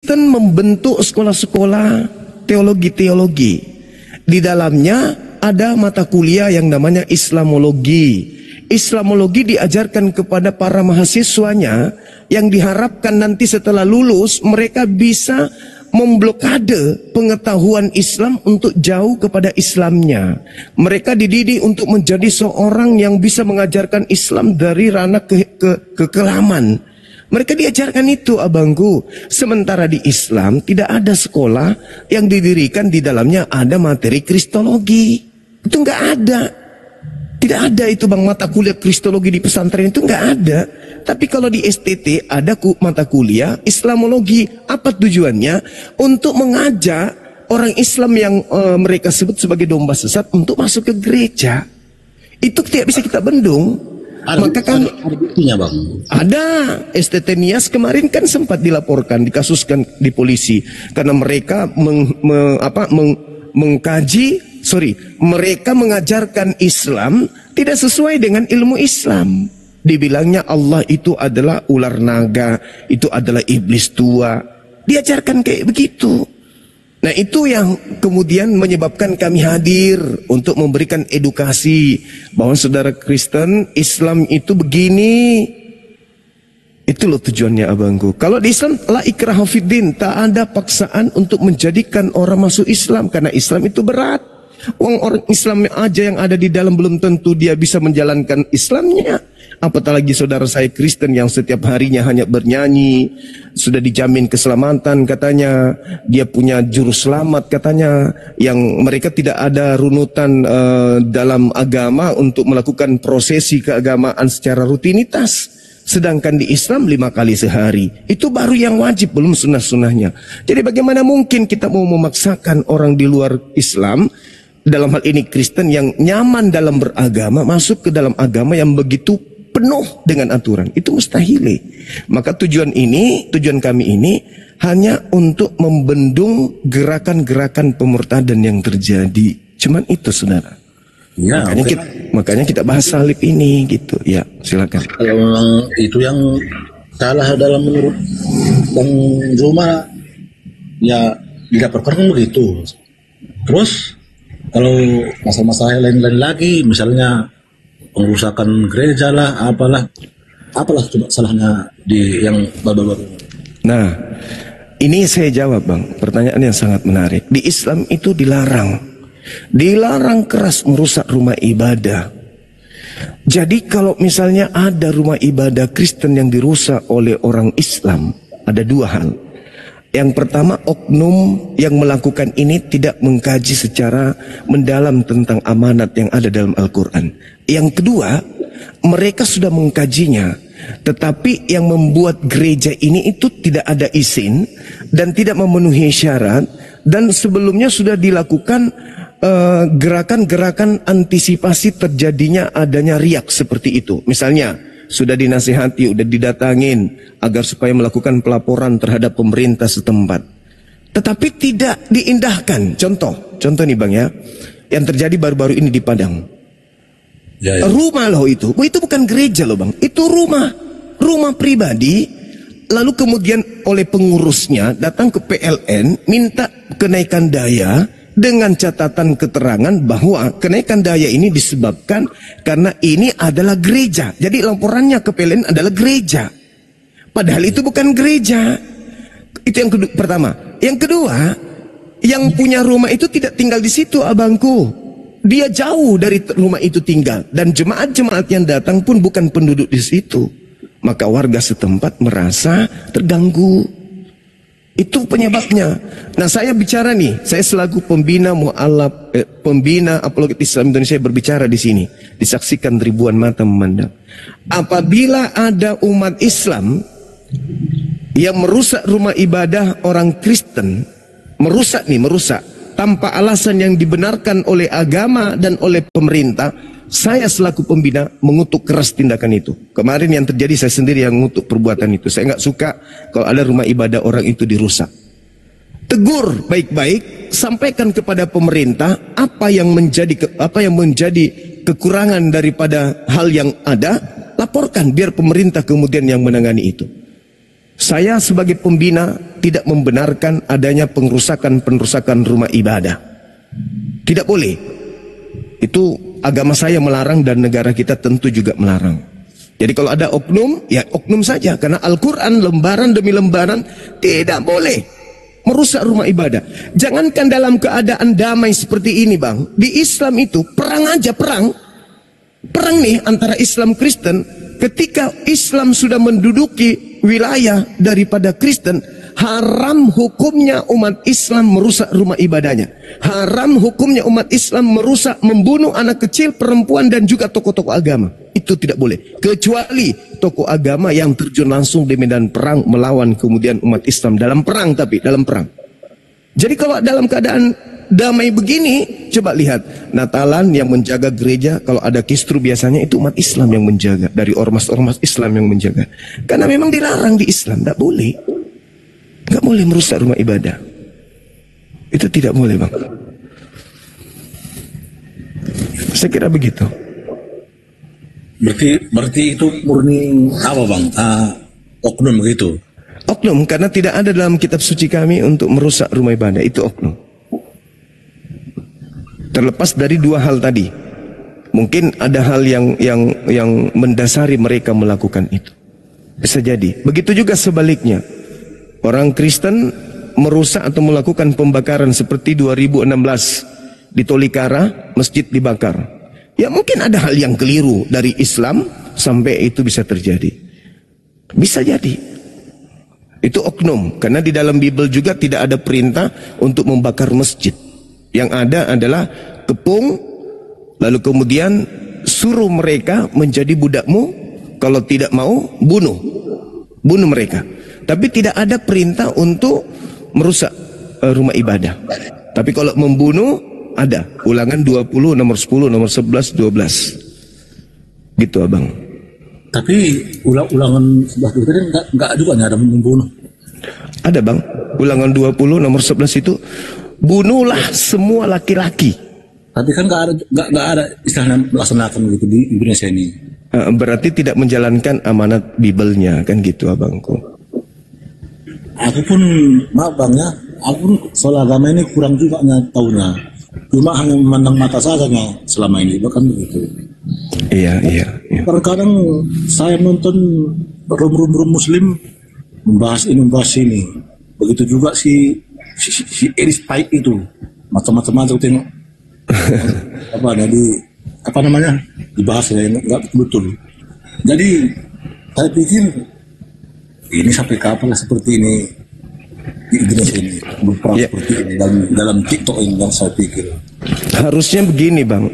Kristen membentuk sekolah-sekolah teologi-teologi. Di dalamnya ada mata kuliah yang namanya Islamologi. Islamologi diajarkan kepada para mahasiswanya yang diharapkan nanti setelah lulus mereka bisa memblokade pengetahuan Islam untuk jauh kepada Islamnya. Mereka dididik untuk menjadi seorang yang bisa mengajarkan Islam dari ranah kekelaman. Mereka diajarkan itu, abangku. Sementara di Islam tidak ada sekolah yang didirikan di dalamnya ada materi kristologi. Itu nggak ada. Tidak ada itu bang, mata kuliah kristologi di pesantren itu nggak ada. Tapi kalau di STT ada mata kuliah Islamologi. Apa tujuannya? Untuk mengajak orang Islam yang mereka sebut sebagai domba sesat untuk masuk ke gereja. Itu tidak bisa kita bendung. Maka kan ada buktinya bang. Ada. STT Nias kemarin kan sempat dilaporkan, dikasuskan di polisi karena mereka mereka mengajarkan Islam tidak sesuai dengan ilmu Islam. Dibilangnya Allah itu adalah ular naga, itu adalah iblis tua. Diajarkan kayak begitu. Nah itu yang kemudian menyebabkan kami hadir untuk memberikan edukasi bahwa saudara Kristen Islam itu begini. Itu loh tujuannya abangku. Kalau di Islam la ikraha fiddin, tak ada paksaan untuk menjadikan orang masuk Islam karena Islam itu berat. Orang Islam aja yang ada di dalam belum tentu dia bisa menjalankan Islamnya. Apatah lagi saudara saya Kristen yang setiap harinya hanya bernyanyi, sudah dijamin keselamatan katanya, dia punya juru selamat katanya, yang mereka tidak ada runutan dalam agama untuk melakukan prosesi keagamaan secara rutinitas. Sedangkan di Islam 5 kali sehari. Itu baru yang wajib, belum sunnah-sunnahnya. Jadi bagaimana mungkin kita mau memaksakan orang di luar Islam, dalam hal ini Kristen yang nyaman dalam beragama, masuk ke dalam agama yang begitu penuh dengan aturan. Itu mustahil. Maka tujuan kami ini hanya untuk membendung gerakan-gerakan pemurtadan yang terjadi. Cuman itu saudara. Ya, makanya kita bahas salib ini gitu. Ya, silakan. Kalau memang itu yang salah dalam menurut Bang Zuma, ya dilaporkan begitu. Terus kalau masalah-masalah lain-lain lagi, misalnya pengerusakan gereja lah, apalah coba salahnya di yang baru-baru. Nah, ini saya jawab bang, pertanyaan yang sangat menarik. Di Islam itu dilarang keras merusak rumah ibadah. Jadi kalau misalnya ada rumah ibadah Kristen yang dirusak oleh orang Islam, ada dua hal. Yang pertama, oknum yang melakukan ini tidak mengkaji secara mendalam tentang amanat yang ada dalam Al-Quran. Yang kedua, mereka sudah mengkajinya, tetapi yang membuat gereja ini itu tidak ada izin dan tidak memenuhi syarat, dan sebelumnya sudah dilakukan gerakan-gerakan antisipasi terjadinya adanya riak seperti itu. Misalnya sudah dinasihati, sudah didatangin agar supaya melakukan pelaporan terhadap pemerintah setempat, tetapi tidak diindahkan. Contoh nih bang ya, yang terjadi baru-baru ini di Padang. Ya. Rumah loh itu bukan gereja loh bang, itu rumah pribadi. Lalu kemudian oleh pengurusnya datang ke PLN minta kenaikan daya, dengan catatan keterangan bahwa kenaikan daya ini disebabkan karena ini adalah gereja. Jadi laporannya ke PLN adalah gereja, padahal itu bukan gereja. Itu yang pertama. Yang kedua, yang punya rumah itu tidak tinggal di situ abangku. Dia jauh dari rumah itu tinggal, dan jemaat-jemaat yang datang pun bukan penduduk di situ. Maka warga setempat merasa terganggu. Itu penyebabnya. Nah saya bicara nih, saya selaku pembina pembina apologet Islam Indonesia berbicara di sini, disaksikan ribuan mata memandang. Apabila ada umat Islam yang merusak rumah ibadah orang Kristen, merusak tanpa alasan yang dibenarkan oleh agama dan oleh pemerintah, saya selaku pembina mengutuk keras tindakan itu. Kemarin yang terjadi saya sendiri yang mengutuk perbuatan itu. Saya nggak suka kalau ada rumah ibadah orang itu dirusak. Tegur baik-baik, sampaikan kepada pemerintah apa yang menjadi kekurangan daripada hal yang ada, laporkan biar pemerintah kemudian yang menangani itu. Saya sebagai pembina tidak membenarkan adanya pengerusakan rumah ibadah. Tidak boleh. Itu agama saya melarang dan negara kita tentu juga melarang. Jadi kalau ada oknum, ya oknum saja. Karena Al-Quran lembaran demi lembaran tidak boleh merusak rumah ibadah. Jangankan dalam keadaan damai seperti ini, Bang. Di Islam itu perang aja, perang nih antara Islam Kristen. Ketika Islam sudah menduduki wilayah daripada Kristen, haram hukumnya umat Islam merusak rumah ibadahnya. Haram hukumnya umat Islam merusak, membunuh anak kecil, perempuan, dan juga tokoh-tokoh agama. Itu tidak boleh. Kecuali tokoh agama yang terjun langsung di medan perang melawan kemudian umat Islam dalam perang, tapi dalam perang. Jadi kalau dalam keadaan damai begini, coba lihat Natalan yang menjaga gereja, kalau ada kisru biasanya itu umat Islam yang menjaga, dari ormas-ormas Islam yang menjaga. Karena memang dilarang di Islam, tidak boleh. Nggak boleh merusak rumah ibadah. Itu tidak boleh, Bang. Saya kira begitu. Berarti itu murni apa, Bang? Oknum begitu. Oknum, karena tidak ada dalam kitab suci kami untuk merusak rumah ibadah. Itu oknum. Terlepas dari dua hal tadi, mungkin ada hal yang mendasari mereka melakukan itu. Bisa jadi. Begitu juga sebaliknya. Orang Kristen merusak atau melakukan pembakaran seperti 2016 di Tolikara, masjid dibakar. Ya mungkin ada hal yang keliru dari Islam sampai itu bisa terjadi. Bisa jadi. Itu oknum, karena di dalam Bible juga tidak ada perintah untuk membakar masjid. Yang ada adalah kepung, lalu kemudian suruh mereka menjadi budakmu, kalau tidak mau bunuh mereka. Tapi tidak ada perintah untuk merusak rumah ibadah. Tapi kalau membunuh ada. Ulangan 20 nomor 10 nomor 11 12. Gitu, Abang. Tapi ulangan 11 itu enggak juga ada membunuh. Ada, Bang. Ulangan 20 nomor 11 itu bunuhlah semua laki-laki. Tapi kan nggak ada istilahnya melaksanakan gitu di Indonesia ini. Berarti tidak menjalankan amanat Bible-nya, kan gitu, Abangku. Aku pun, maaf Bang ya, aku pun soal agama ini kurang juga tahunya. Cuma hanya memandang mata saja selama ini, bahkan begitu. Iya. Kadang saya nonton rum Muslim membahas ini. Begitu juga si Eris Paik itu macam-macam aja tengok. apa namanya dibahas ya, nggak betul. Jadi saya pikir ini sampai kapan seperti ini di Indonesia ini berperang seperti ini dalam TikTok ini, yang saya pikir harusnya begini, Bang.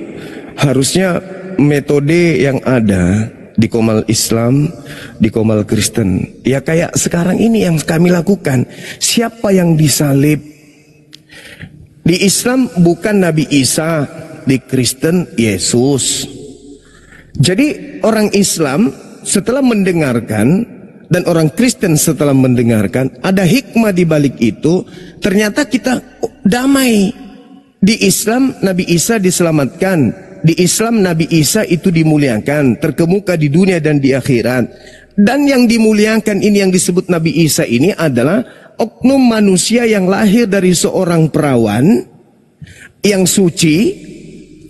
Harusnya metode yang ada di Komal Islam, di Komal Kristen, ya kayak sekarang ini yang kami lakukan. Siapa yang disalib? Di Islam bukan Nabi Isa, di Kristen Yesus. Jadi orang Islam setelah mendengarkan dan orang Kristen setelah mendengarkan, ada hikmah di balik itu. Ternyata kita damai. Di Islam Nabi Isa diselamatkan, di Islam Nabi Isa itu dimuliakan, terkemuka di dunia dan di akhirat. Dan yang dimuliakan ini, yang disebut Nabi Isa ini adalah oknum manusia yang lahir dari seorang perawan yang suci,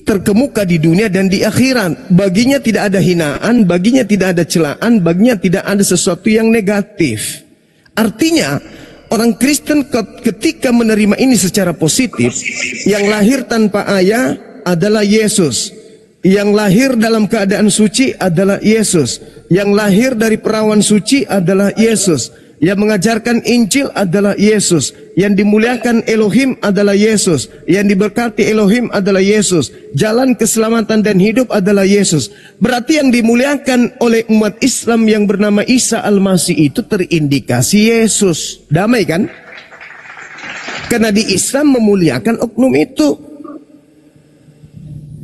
terkemuka di dunia dan di akhirat. Baginya tidak ada hinaan, baginya tidak ada celaan, baginya tidak ada sesuatu yang negatif. Artinya orang Kristen ketika menerima ini secara positif, yang lahir tanpa ayah adalah Yesus, yang lahir dalam keadaan suci adalah Yesus, yang lahir dari perawan suci adalah Yesus, yang mengajarkan Injil adalah Yesus, yang dimuliakan Elohim adalah Yesus, yang diberkati Elohim adalah Yesus, jalan keselamatan dan hidup adalah Yesus. Berarti yang dimuliakan oleh umat Islam yang bernama Isa Al-Masih itu terindikasi Yesus. Damai kan? Karena di Islam memuliakan oknum itu,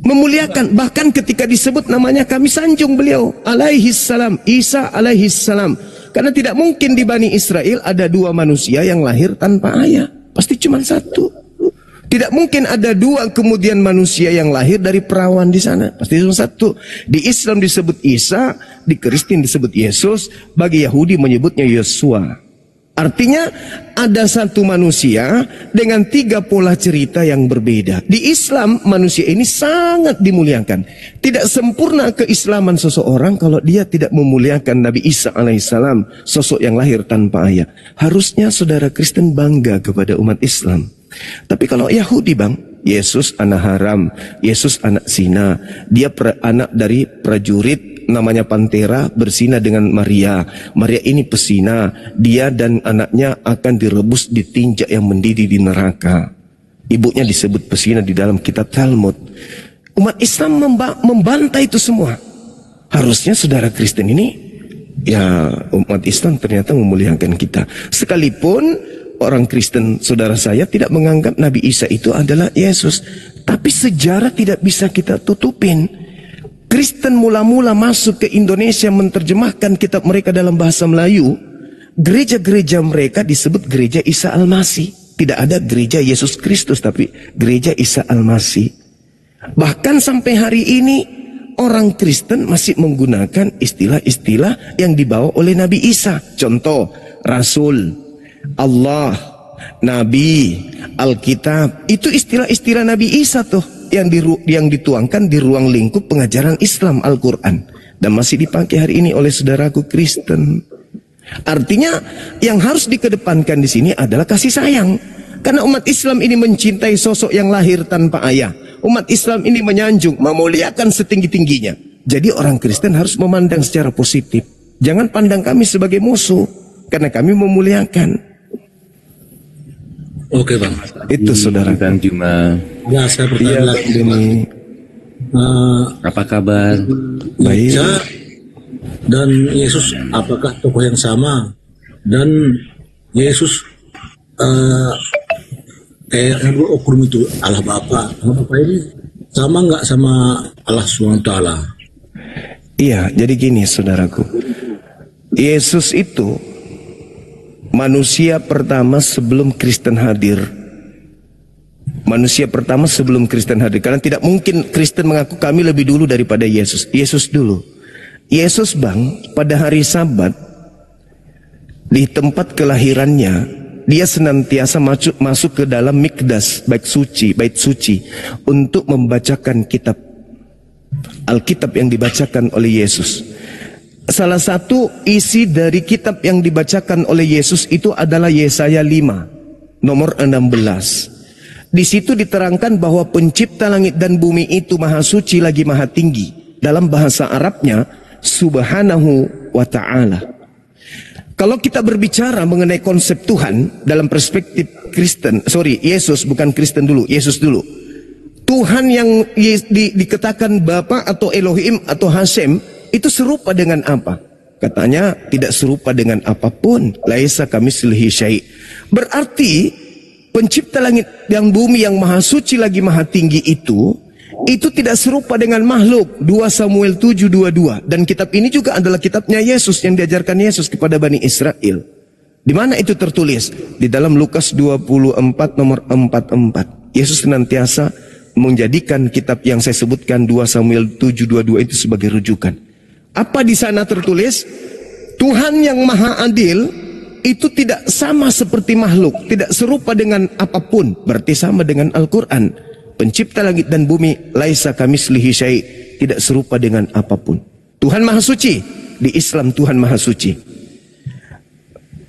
memuliakan. Bahkan ketika disebut namanya kami sanjung beliau alaihissalam, Isa alaihissalam. Karena tidak mungkin di Bani Israel ada dua manusia yang lahir tanpa ayah. Pasti cuma satu. Tidak mungkin ada dua kemudian manusia yang lahir dari perawan di sana. Pasti cuma satu. Di Islam disebut Isa, di Kristen disebut Yesus, bagi Yahudi menyebutnya Yosua. Artinya ada satu manusia dengan 3 pola cerita yang berbeda. Di Islam manusia ini sangat dimuliakan. Tidak sempurna keislaman seseorang kalau dia tidak memuliakan Nabi Isa alaihissalam, sosok yang lahir tanpa ayah. Harusnya saudara Kristen bangga kepada umat Islam. Tapi kalau Yahudi bang, Yesus anak haram, Yesus anak zina, dia anak dari prajurit namanya Pantera, berzina dengan Maria. Maria ini pesina, dia dan anaknya akan direbus ditinjak yang mendidih di neraka. Ibunya disebut pesina di dalam kitab Talmud. Umat Islam membantah itu semua. Harusnya saudara Kristen ini, ya umat Islam ternyata memuliakan kita. Sekalipun orang Kristen saudara saya tidak menganggap Nabi Isa itu adalah Yesus, tapi sejarah tidak bisa kita tutupin. Kristen mula-mula masuk ke Indonesia menerjemahkan kitab mereka dalam bahasa Melayu. Gereja-gereja mereka disebut gereja Isa Al-Masih. Tidak ada gereja Yesus Kristus, tapi gereja Isa Al-Masih. Bahkan sampai hari ini orang Kristen masih menggunakan istilah-istilah yang dibawa oleh Nabi Isa. Contoh, Rasul, Allah, Nabi, Alkitab. Itu istilah-istilah Nabi Isa tuh yang dituangkan di ruang lingkup pengajaran Islam Al-Quran, dan masih dipakai hari ini oleh saudaraku Kristen. Artinya yang harus dikedepankan di sini adalah kasih sayang, karena umat Islam ini mencintai sosok yang lahir tanpa ayah. Umat Islam ini menyanjung, memuliakan setinggi-tingginya. Jadi orang Kristen harus memandang secara positif. Jangan pandang kami sebagai musuh, karena kami memuliakan. Oke bang, itu saudara Bang Juma. Ya, saya bertanya lagi bang. Apa kabar? Baik. Isa dan Yesus apakah tokoh yang sama? Dan Yesus kayak oknum itu Allah Bapa. Allah Bapa ini sama nggak sama Allah SWT? Iya, jadi gini saudaraku. Yesus itu manusia pertama sebelum Kristen hadir. Manusia pertama sebelum Kristen hadir. Karena tidak mungkin Kristen mengaku kami lebih dulu daripada Yesus. Yesus dulu. Yesus bang, pada hari Sabat, di tempat kelahirannya, dia senantiasa masuk ke dalam mikdas, bait suci, untuk membacakan kitab Alkitab yang dibacakan oleh Yesus. Salah satu isi dari kitab yang dibacakan oleh Yesus itu adalah Yesaya 5 nomor 16. Di situ diterangkan bahwa pencipta langit dan bumi itu maha suci lagi maha tinggi. Dalam bahasa Arabnya subhanahu wa ta'ala. Kalau kita berbicara mengenai konsep Tuhan dalam perspektif Kristen, Yesus, bukan Kristen dulu, Yesus dulu. Tuhan yang dikatakan Bapa atau Elohim atau Hashem itu serupa dengan apa? Katanya tidak serupa dengan apapun. Laisa kamitslihi syai'. Berarti pencipta langit dan bumi yang maha suci lagi maha tinggi itu tidak serupa dengan makhluk. 2 Samuel 7:22. Dan kitab ini juga adalah kitabnya Yesus yang diajarkan Yesus kepada Bani Israel. Di mana itu tertulis? Di dalam Lukas 24 nomor 44. Yesus senantiasa menjadikan kitab yang saya sebutkan 2 Samuel 7:22 itu sebagai rujukan. Apa di sana tertulis? Tuhan yang maha adil itu tidak sama seperti makhluk, tidak serupa dengan apapun, berarti sama dengan Al-Quran. Pencipta langit dan bumi, laisa kamitslihi syai', tidak serupa dengan apapun. Tuhan maha suci, di Islam Tuhan maha suci.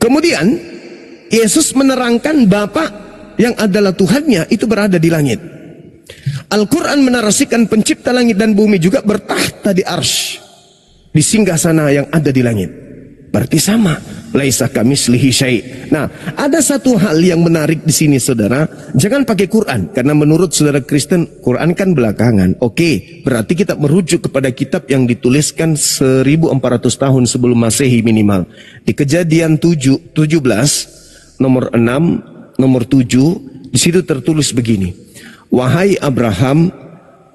Kemudian Yesus menerangkan Bapa yang adalah Tuhannya itu berada di langit. Al-Quran menarasikan pencipta langit dan bumi juga bertahta di arsy, di singgasana yang ada di langit. Berarti sama. Laisa kamitslihi syai'. Nah, ada satu hal yang menarik di sini saudara. Jangan pakai Quran, karena menurut saudara Kristen Quran kan belakangan. Oke, berarti kita merujuk kepada kitab yang dituliskan 1400 tahun sebelum Masehi minimal. Di Kejadian 17 nomor 6 nomor 7 di situ tertulis begini. Wahai Abraham,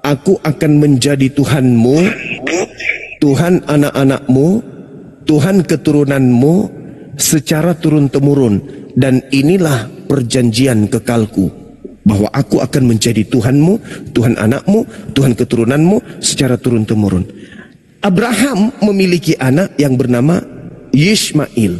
aku akan menjadi Tuhanmu, Tuhan anak-anakmu, Tuhan keturunanmu secara turun-temurun, dan inilah perjanjian kekalku, bahwa aku akan menjadi Tuhanmu, Tuhan anakmu, Tuhan keturunanmu secara turun-temurun. Abraham memiliki anak yang bernama Yishmael.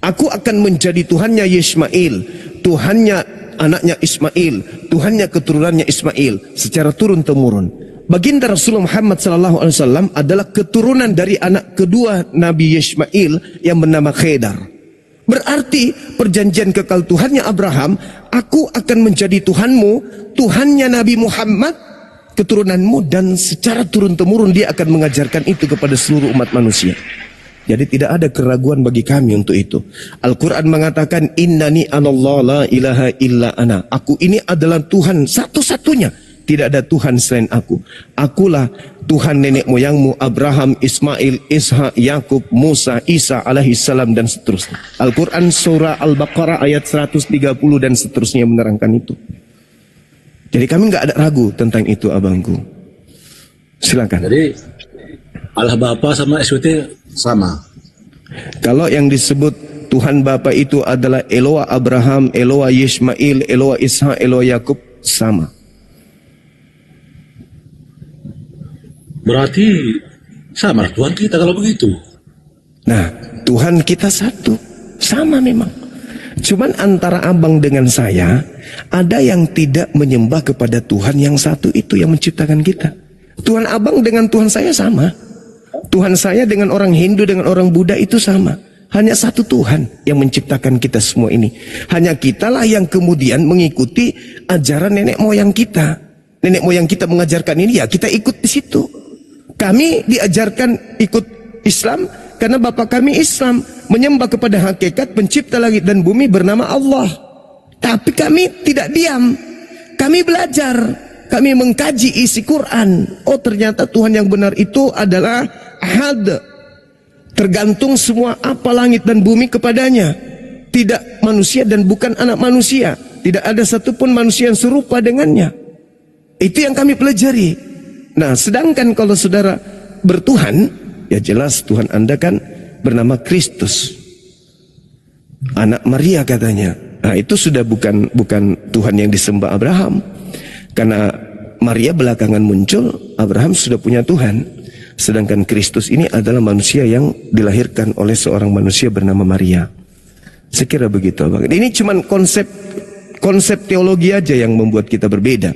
Aku akan menjadi Tuhannya Yismail, Tuhannya anaknya Ismail, Tuhannya keturunannya Ismail secara turun-temurun. Baginda Rasulullah Muhammad SAW adalah keturunan dari anak kedua Nabi Yismail yang bernama Khedar. Berarti perjanjian kekal Tuhannya Abraham, aku akan menjadi Tuhanmu, Tuhannya Nabi Muhammad, keturunanmu, dan secara turun-temurun dia akan mengajarkan itu kepada seluruh umat manusia. Jadi tidak ada keraguan bagi kami untuk itu. Al-Quran mengatakan, Innani anallah la ilaha illa ana. Aku ini adalah Tuhan satu-satunya. Tidak ada Tuhan selain aku. Akulah Tuhan nenek moyangmu Abraham, Ismail, Ishak, Yakub, Musa, Isa alaihi salam, dan seterusnya. Al-Quran surah Al-Baqarah ayat 130 dan seterusnya menerangkan itu. Jadi kami nggak ada ragu tentang itu, abangku. Silakan. Jadi Allah Bapa sama SWT sama. Kalau yang disebut Tuhan Bapa itu adalah Eloah Abraham, Eloah Yismail, Eloah Ishak, Eloah Yakub, sama. Berarti sama Tuhan kita kalau begitu. Nah, Tuhan kita satu, sama memang. Cuman antara abang dengan saya, ada yang tidak menyembah kepada Tuhan yang satu itu yang menciptakan kita. Tuhan abang dengan Tuhan saya sama. Tuhan saya dengan orang Hindu, dengan orang Buddha itu sama. Hanya satu Tuhan yang menciptakan kita semua ini. Hanya kitalah yang kemudian mengikuti ajaran nenek moyang kita. Nenek moyang kita mengajarkan ini, ya kita ikut di situ. Kami diajarkan ikut Islam karena bapak kami Islam, menyembah kepada hakikat pencipta langit dan bumi bernama Allah. Tapi kami tidak diam. Kami belajar, kami mengkaji isi Quran. Oh, ternyata Tuhan yang benar itu adalah Ahad. Tergantung semua apa langit dan bumi kepadanya. Tidak manusia dan bukan anak manusia. Tidak ada satupun manusia yang serupa dengannya. Itu yang kami pelajari. Nah, sedangkan kalau saudara bertuhan, ya jelas Tuhan Anda kan bernama Kristus, anak Maria katanya. Nah, itu sudah bukan Tuhan yang disembah Abraham. Karena Maria belakangan muncul, Abraham sudah punya Tuhan. Sedangkan Kristus ini adalah manusia yang dilahirkan oleh seorang manusia bernama Maria. Saya kira begitu, Bang. Ini cuman konsep teologi aja yang membuat kita berbeda.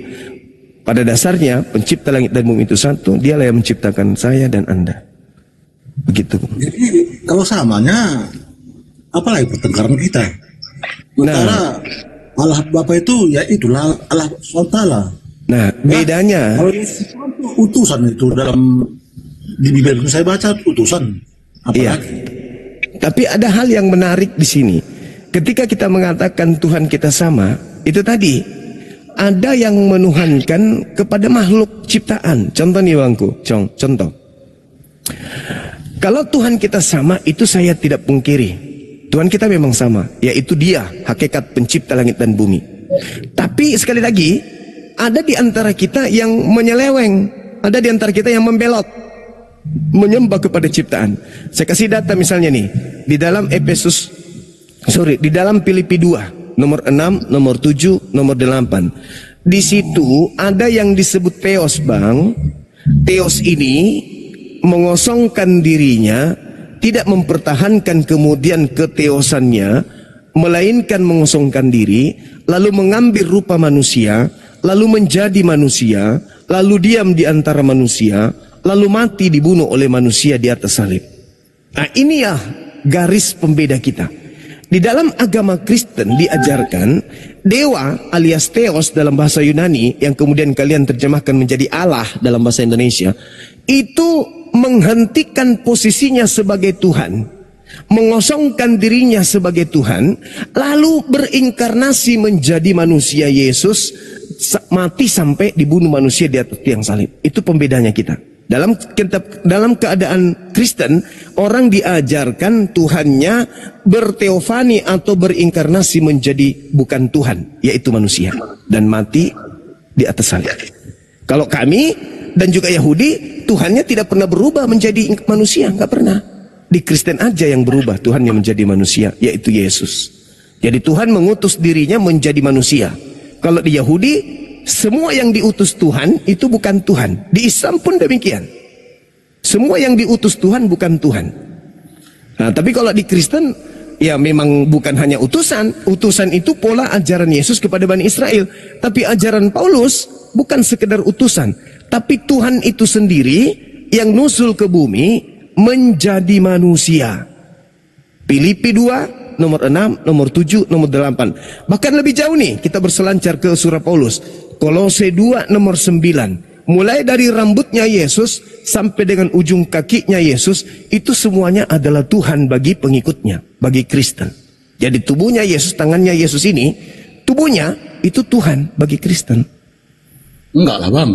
Pada dasarnya pencipta langit dan bumi itu satu, dialah yang menciptakan saya dan Anda. Begitu. Jadi kalau samanya, apalagi pertengkaran kita. Sementara Allah Bapa itu ya itulah Allah SWT. Nah, bedanya. Kalau utusan itu dalam di Bible saya baca utusan. Iya. Tapi ada hal yang menarik di sini. Ketika kita mengatakan Tuhan kita sama, itu tadi ada yang menuhankan kepada makhluk ciptaan. Contoh nih bangku, contoh. Kalau Tuhan kita sama, itu saya tidak pungkiri. Tuhan kita memang sama, yaitu Dia, hakikat pencipta langit dan bumi. Tapi sekali lagi, ada di antara kita yang menyeleweng, ada di antara kita yang membelot, menyembah kepada ciptaan. Saya kasih data misalnya nih, di dalam di dalam Filipi 2, nomor 6, nomor 7, nomor 8. Di situ ada yang disebut Theos, Bang. Theos ini mengosongkan dirinya, tidak mempertahankan kemudian keteosannya, melainkan mengosongkan diri, lalu mengambil rupa manusia, lalu menjadi manusia, lalu diam di antara manusia, lalu mati dibunuh oleh manusia di atas salib. Nah, ini ya garis pembeda kita. Di dalam agama Kristen diajarkan dewa alias Theos dalam bahasa Yunani, yang kemudian kalian terjemahkan menjadi Allah dalam bahasa Indonesia, itu menghentikan posisinya sebagai Tuhan, mengosongkan dirinya sebagai Tuhan, lalu berinkarnasi menjadi manusia Yesus, mati sampai dibunuh manusia di atas tiang salib. Itu pembedanya kita. Dalam keadaan Kristen, orang diajarkan Tuhannya berteofani atau berinkarnasi menjadi bukan Tuhan, yaitu manusia, dan mati di atas salib. Kalau kami dan juga Yahudi, Tuhannya tidak pernah berubah menjadi manusia, nggak pernah. Di Kristen aja yang berubah Tuhannya menjadi manusia, yaitu Yesus. Jadi Tuhan mengutus dirinya menjadi manusia. Kalau di Yahudi, semua yang diutus Tuhan itu bukan Tuhan. Di Islam pun demikian. Semua yang diutus Tuhan bukan Tuhan. Nah, tapi kalau di Kristen, ya memang bukan hanya utusan. Utusan itu pola ajaran Yesus kepada Bani Israel. Tapi ajaran Paulus bukan sekedar utusan, tapi Tuhan itu sendiri yang nusul ke bumi menjadi manusia. Filipi 2 nomor 6, nomor 7, nomor 8. Bahkan lebih jauh nih, kita berselancar ke surah Paulus. Kolose 2 nomor 9. Mulai dari rambutnya Yesus sampai dengan ujung kakinya Yesus, itu semuanya adalah Tuhan bagi pengikutnya, bagi Kristen. Jadi tubuhnya Yesus, tangannya Yesus ini, tubuhnya itu Tuhan bagi Kristen. Enggak lah bang.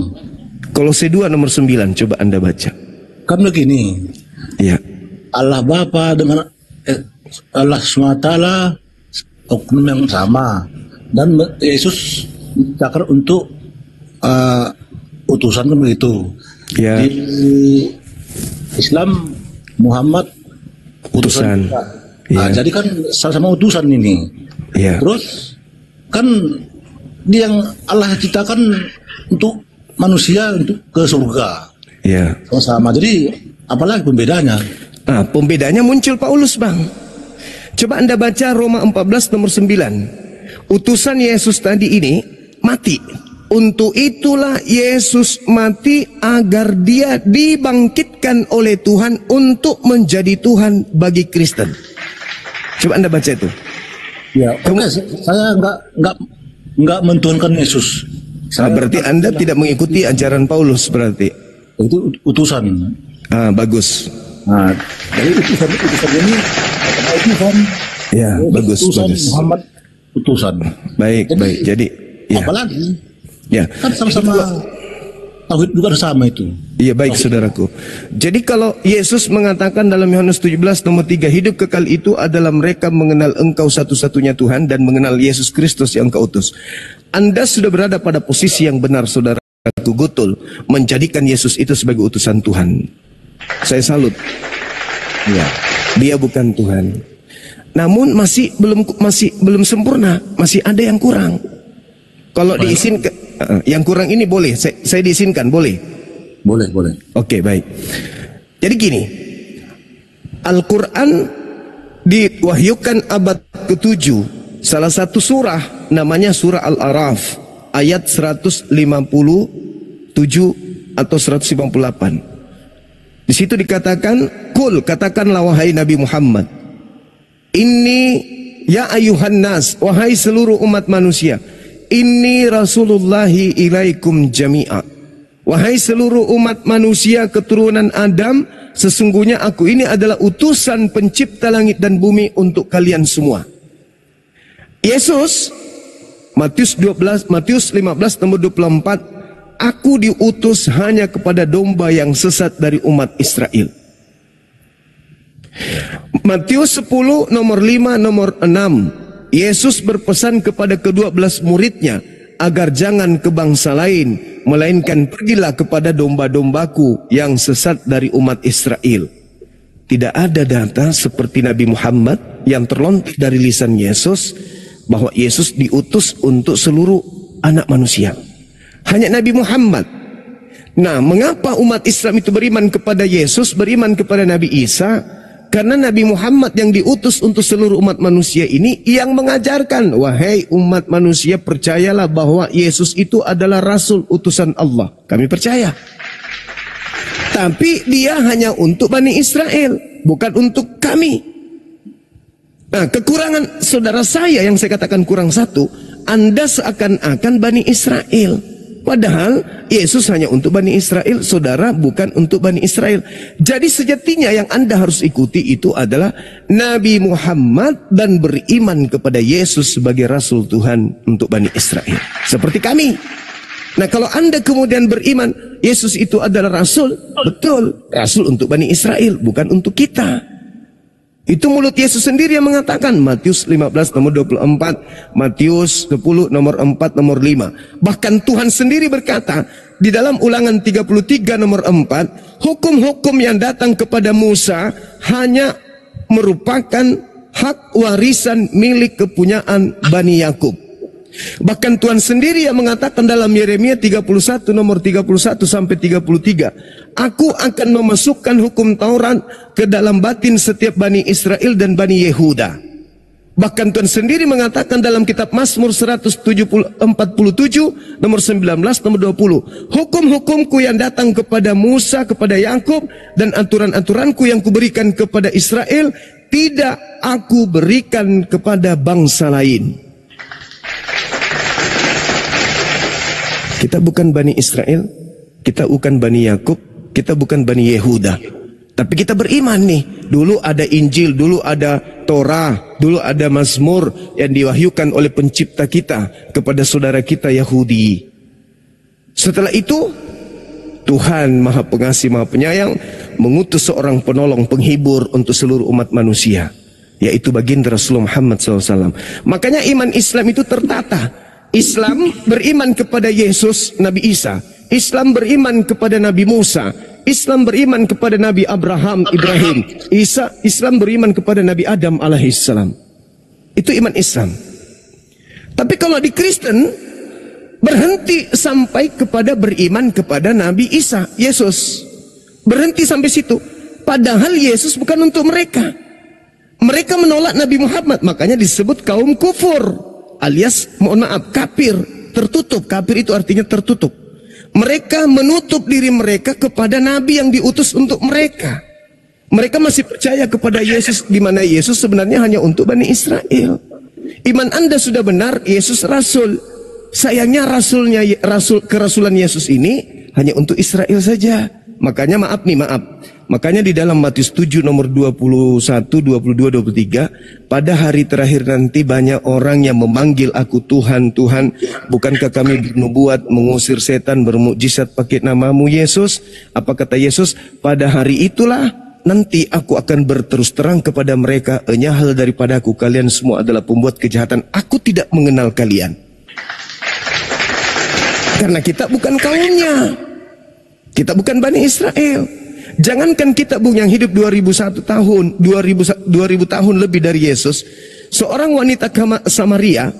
Kolose 2 nomor 9, coba Anda baca. Kan begini. Ya. Allah Bapa dengan Allah SWT oknum yang sama. Dan Yesus dicakar untuk utusan kan begitu. Ya. Di Islam Muhammad utusan. Ya. Jadi kan sama-sama utusan ini. Ya. Terus kan dia yang Allah ciptakan untuk manusia untuk ke surga. Ya. Sama-sama. Jadi apalagi pembedanya? Pembedanya muncul Paulus, Bang. Coba Anda baca Roma 14 nomor 9. Utusan Yesus tadi ini mati. Untuk itulah Yesus mati agar dia dibangkitkan oleh Tuhan untuk menjadi Tuhan bagi Kristen. Coba Anda baca itu. Ya, saya enggak mentuhankan Yesus. Berarti Anda tidak mengikuti ajaran Paulus berarti. Itu utusan. Bagus. Nah, jadi utusan ini utusan. Ya, bagus. Muhammad utusan. Baik. Jadi ya. Apalagi? Ya. Kan sama-sama tauhid juga sama itu. Iya, baik saudaraku. Jadi kalau Yesus mengatakan dalam Yohanes 17 nomor 3, hidup kekal itu adalah mereka mengenal Engkau satu-satunya Tuhan dan mengenal Yesus Kristus yang Engkau utus. Anda sudah berada pada posisi yang benar, saudaraku, Gutul, menjadikan Yesus itu sebagai utusan Tuhan. Saya salut. Ya, dia bukan Tuhan. Namun masih belum sempurna, masih ada yang kurang. Kalau diizinkan, yang kurang ini boleh, saya diizinkan, boleh? Boleh. Oke, baik. Jadi gini, Al-Quran diwahyukan abad ke-7, salah satu surah namanya surah Al-A'raf, ayat 157 atau 158. Di situ dikatakan, Kul, katakanlah wahai Nabi Muhammad, Inni ya ayuhan nas, wahai seluruh umat manusia, Inni Rasulullahi ilaikum jami'a. Wahai seluruh umat manusia keturunan Adam, sesungguhnya aku ini adalah utusan pencipta langit dan bumi untuk kalian semua. Yesus, Matius 15 nomor 24, aku diutus hanya kepada domba yang sesat dari umat Israel. Matius 10 nomor 5 nomor 6, Yesus berpesan kepada ke-12 muridnya agar jangan ke bangsa lain, melainkan pergilah kepada domba-dombaku yang sesat dari umat Israel. Tidak ada data seperti Nabi Muhammad yang terlontar dari lisan Yesus bahwa Yesus diutus untuk seluruh anak manusia. Hanya Nabi Muhammad. Nah, mengapa umat Islam itu beriman kepada Yesus, beriman kepada Nabi Isa? Karena Nabi Muhammad yang diutus untuk seluruh umat manusia ini yang mengajarkan, wahai umat manusia, percayalah bahwa Yesus itu adalah Rasul utusan Allah. Kami percaya. Tapi dia hanya untuk Bani Israel, bukan untuk kami. Nah, kekurangan saudara saya yang saya katakan kurang satu, Anda seakan-akan Bani Israel. Padahal Yesus hanya untuk Bani Israel, saudara bukan untuk Bani Israel. Jadi sejatinya yang Anda harus ikuti itu adalah Nabi Muhammad dan beriman kepada Yesus sebagai Rasul Tuhan untuk Bani Israel. Seperti kami. Nah, kalau Anda kemudian beriman Yesus itu adalah Rasul, betul, Rasul untuk Bani Israel, bukan untuk kita. Itu mulut Yesus sendiri yang mengatakan. Matius 15 nomor 24, Matius 10 nomor 4 nomor 5. Bahkan Tuhan sendiri berkata di dalam Ulangan 33 nomor 4, hukum-hukum yang datang kepada Musa hanya merupakan hak warisan milik kepunyaan Bani Yakub. Bahkan Tuhan sendiri yang mengatakan dalam Yeremia 31 nomor 31 sampai 33, aku akan memasukkan hukum Taurat ke dalam batin setiap Bani Israel dan Bani Yehuda. Bahkan Tuhan sendiri mengatakan dalam kitab Mazmur 147 nomor 19 nomor 20, hukum-hukumku yang datang kepada Musa, kepada Yakub, dan aturan-aturanku yang kuberikan kepada Israel tidak aku berikan kepada bangsa lain. Kita bukan Bani Israel, kita bukan Bani Yakub, kita bukan Bani Yehuda. Tapi kita beriman nih, dulu ada Injil, dulu ada Torah, dulu ada Mazmur yang diwahyukan oleh pencipta kita kepada saudara kita Yahudi. Setelah itu, Tuhan Maha Pengasih, Maha Penyayang mengutus seorang penolong, penghibur untuk seluruh umat manusia, yaitu baginda Rasulullah Muhammad SAW. Makanya iman Islam itu tertata. Islam beriman kepada Yesus, Nabi Isa. Islam beriman kepada Nabi Musa. Islam beriman kepada Nabi Abraham, Ibrahim. Islam beriman kepada Nabi Adam alaihissalam. Itu iman Islam. Tapi kalau di Kristen berhenti sampai kepada beriman kepada Nabi Isa, Yesus. Berhenti sampai situ. Padahal Yesus bukan untuk mereka. Mereka menolak Nabi Muhammad, makanya disebut kaum kufur, alias mohon maaf, kafir, tertutup. Kafir itu artinya tertutup. Mereka menutup diri mereka kepada Nabi yang diutus untuk mereka. Mereka masih percaya kepada Yesus, di mana Yesus sebenarnya hanya untuk Bani Israel. Iman Anda sudah benar, Yesus Rasul. Sayangnya kerasulan Yesus ini hanya untuk Israel saja. Makanya maaf. Makanya di dalam Matius 7 nomor 21, 22, 23, pada hari terakhir nanti banyak orang yang memanggil aku Tuhan, Tuhan, bukankah kami bernubuat, mengusir setan, bermukjizat pakai namamu Yesus? Apa kata Yesus? Pada hari itulah nanti aku akan berterus terang kepada mereka, enyahal daripadaku, kalian semua adalah pembuat kejahatan, aku tidak mengenal kalian. Karena kita bukan kaumnya, kita bukan Bani Israel. Jangankan kita yang hidup 2000 tahun lebih dari Yesus, seorang wanita Samaria,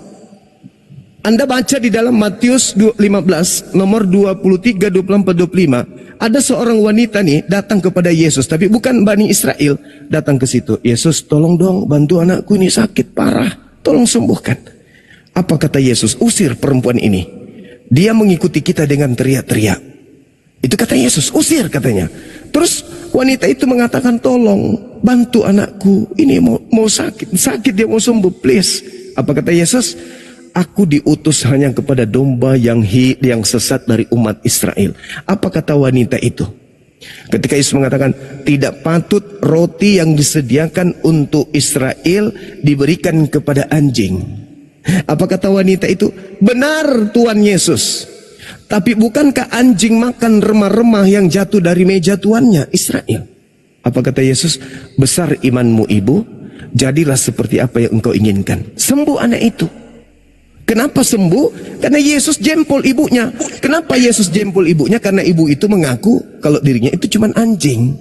Anda baca di dalam Matius 15 nomor 23, 24, 25, ada seorang wanita nih datang kepada Yesus, tapi bukan Bani Israel, datang ke situ. Yesus, tolong dong bantu anakku ini sakit parah, tolong sembuhkan. Apa kata Yesus? Usir perempuan ini. Dia mengikuti kita dengan teriak-teriak. Itu kata Yesus, usir katanya. Terus wanita itu mengatakan, tolong bantu anakku, ini mau sakit dia mau sembuh, please. Apa kata Yesus? Aku diutus hanya kepada domba yang sesat dari umat Israel. Apa kata wanita itu? Ketika Yesus mengatakan, tidak patut roti yang disediakan untuk Israel diberikan kepada anjing. Apa kata wanita itu? Benar Tuhan Yesus. Tapi bukankah anjing makan remah-remah yang jatuh dari meja tuannya, Israel? Apa kata Yesus? Besar imanmu ibu, jadilah seperti apa yang engkau inginkan. Sembuh anak itu. Kenapa sembuh? Karena Yesus jempol ibunya. Kenapa Yesus jempol ibunya? Karena ibu itu mengaku kalau dirinya itu cuma anjing.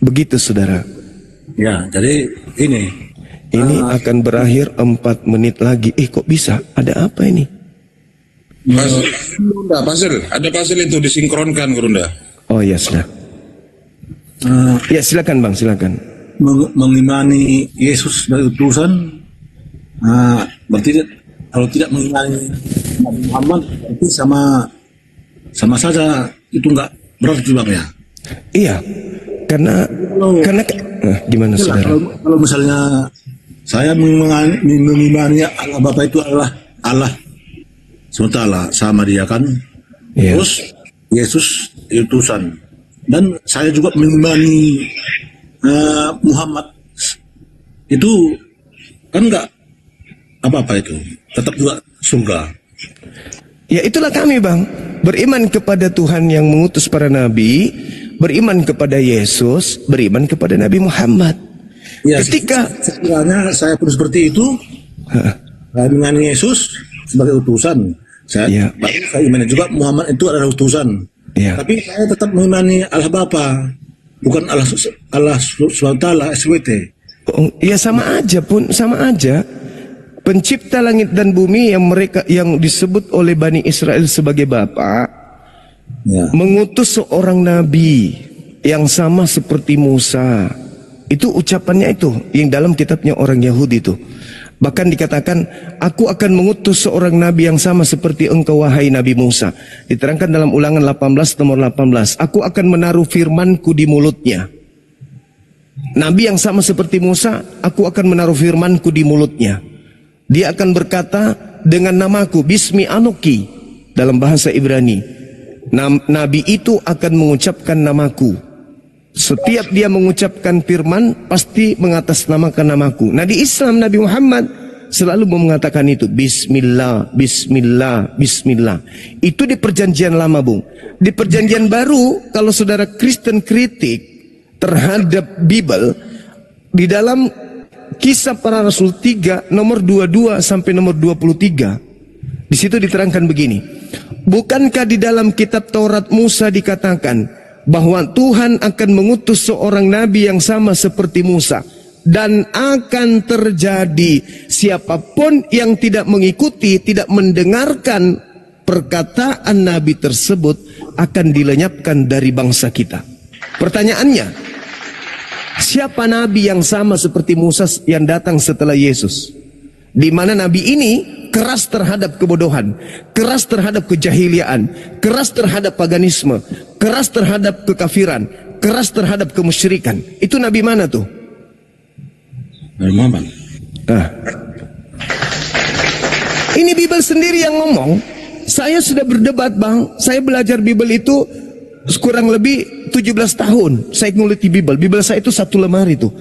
Begitu saudara. Ya, jadi ini akan berakhir 4 menit lagi. Kok bisa? Ada apa ini? Ada pasal itu disinkronkan, Gurunda. Oh ya sudah. Ya silakan Bang, silakan. Mengimani Yesus sebagai utusan, berarti kalau tidak mengimani Nabi Muhammad, berarti sama saja itu enggak berarti Bang ya. Iya, karena gimana saudara? Kalau misalnya saya mengimani Allah Bapa itu adalah Allah sementara sama dia kan, terus Yesus utusan, dan saya juga mengimani Muhammad itu kan enggak apa-apa, itu tetap juga surga. Ya itulah kami Bang, beriman kepada Tuhan yang mengutus para nabi, beriman kepada Yesus, beriman kepada Nabi Muhammad. Ya, ketika sekiranya saya pun seperti itu, dengan Yesus sebagai utusan, saya imani juga Muhammad itu adalah utusan. Tapi saya tetap mengimani Allah Bapa, bukan Allah SWT, SWT. Ya sama aja. Pencipta langit dan bumi yang disebut oleh Bani Israel sebagai Bapa, mengutus seorang nabi yang sama seperti Musa, Itu ucapannya itu yang dalam kitabnya orang Yahudi itu. Bahkan dikatakan, aku akan mengutus seorang nabi yang sama seperti engkau wahai Nabi Musa. Diterangkan dalam Ulangan 18 nomor 18. Aku akan menaruh firmanku di mulutnya. Nabi yang sama seperti Musa, aku akan menaruh firmanku di mulutnya. Dia akan berkata dengan namaku, Bismi Anoki, dalam bahasa Ibrani. Nabi itu akan mengucapkan namaku. Setiap dia mengucapkan firman, pasti mengatasnamakan namaku. Nah di Islam, Nabi Muhammad selalu mengatakan itu. Bismillah, Bismillah, Bismillah. Itu di perjanjian lama, Bung. Di perjanjian baru, kalau saudara Kristen kritik terhadap Bible, di dalam Kisah Para Rasul 3, nomor 22 sampai nomor 23, di situ diterangkan begini. Bukankah di dalam kitab Taurat Musa dikatakan bahwa Tuhan akan mengutus seorang nabi yang sama seperti Musa, dan akan terjadi siapapun yang tidak mengikuti, tidak mendengarkan perkataan nabi tersebut akan dilenyapkan dari bangsa kita. Pertanyaannya, siapa nabi yang sama seperti Musa yang datang setelah Yesus? Di mana nabi ini keras terhadap kebodohan, keras terhadap kejahiliaan, keras terhadap paganisme, keras terhadap kekafiran, keras terhadap kemusyrikan. Itu nabi mana tuh? Nabi Muhammad. Ini Bible sendiri yang ngomong. Saya sudah berdebat, Bang. Saya belajar Bible itu kurang lebih 17 tahun saya nguliti Bible. Bible saya itu satu lemari itu.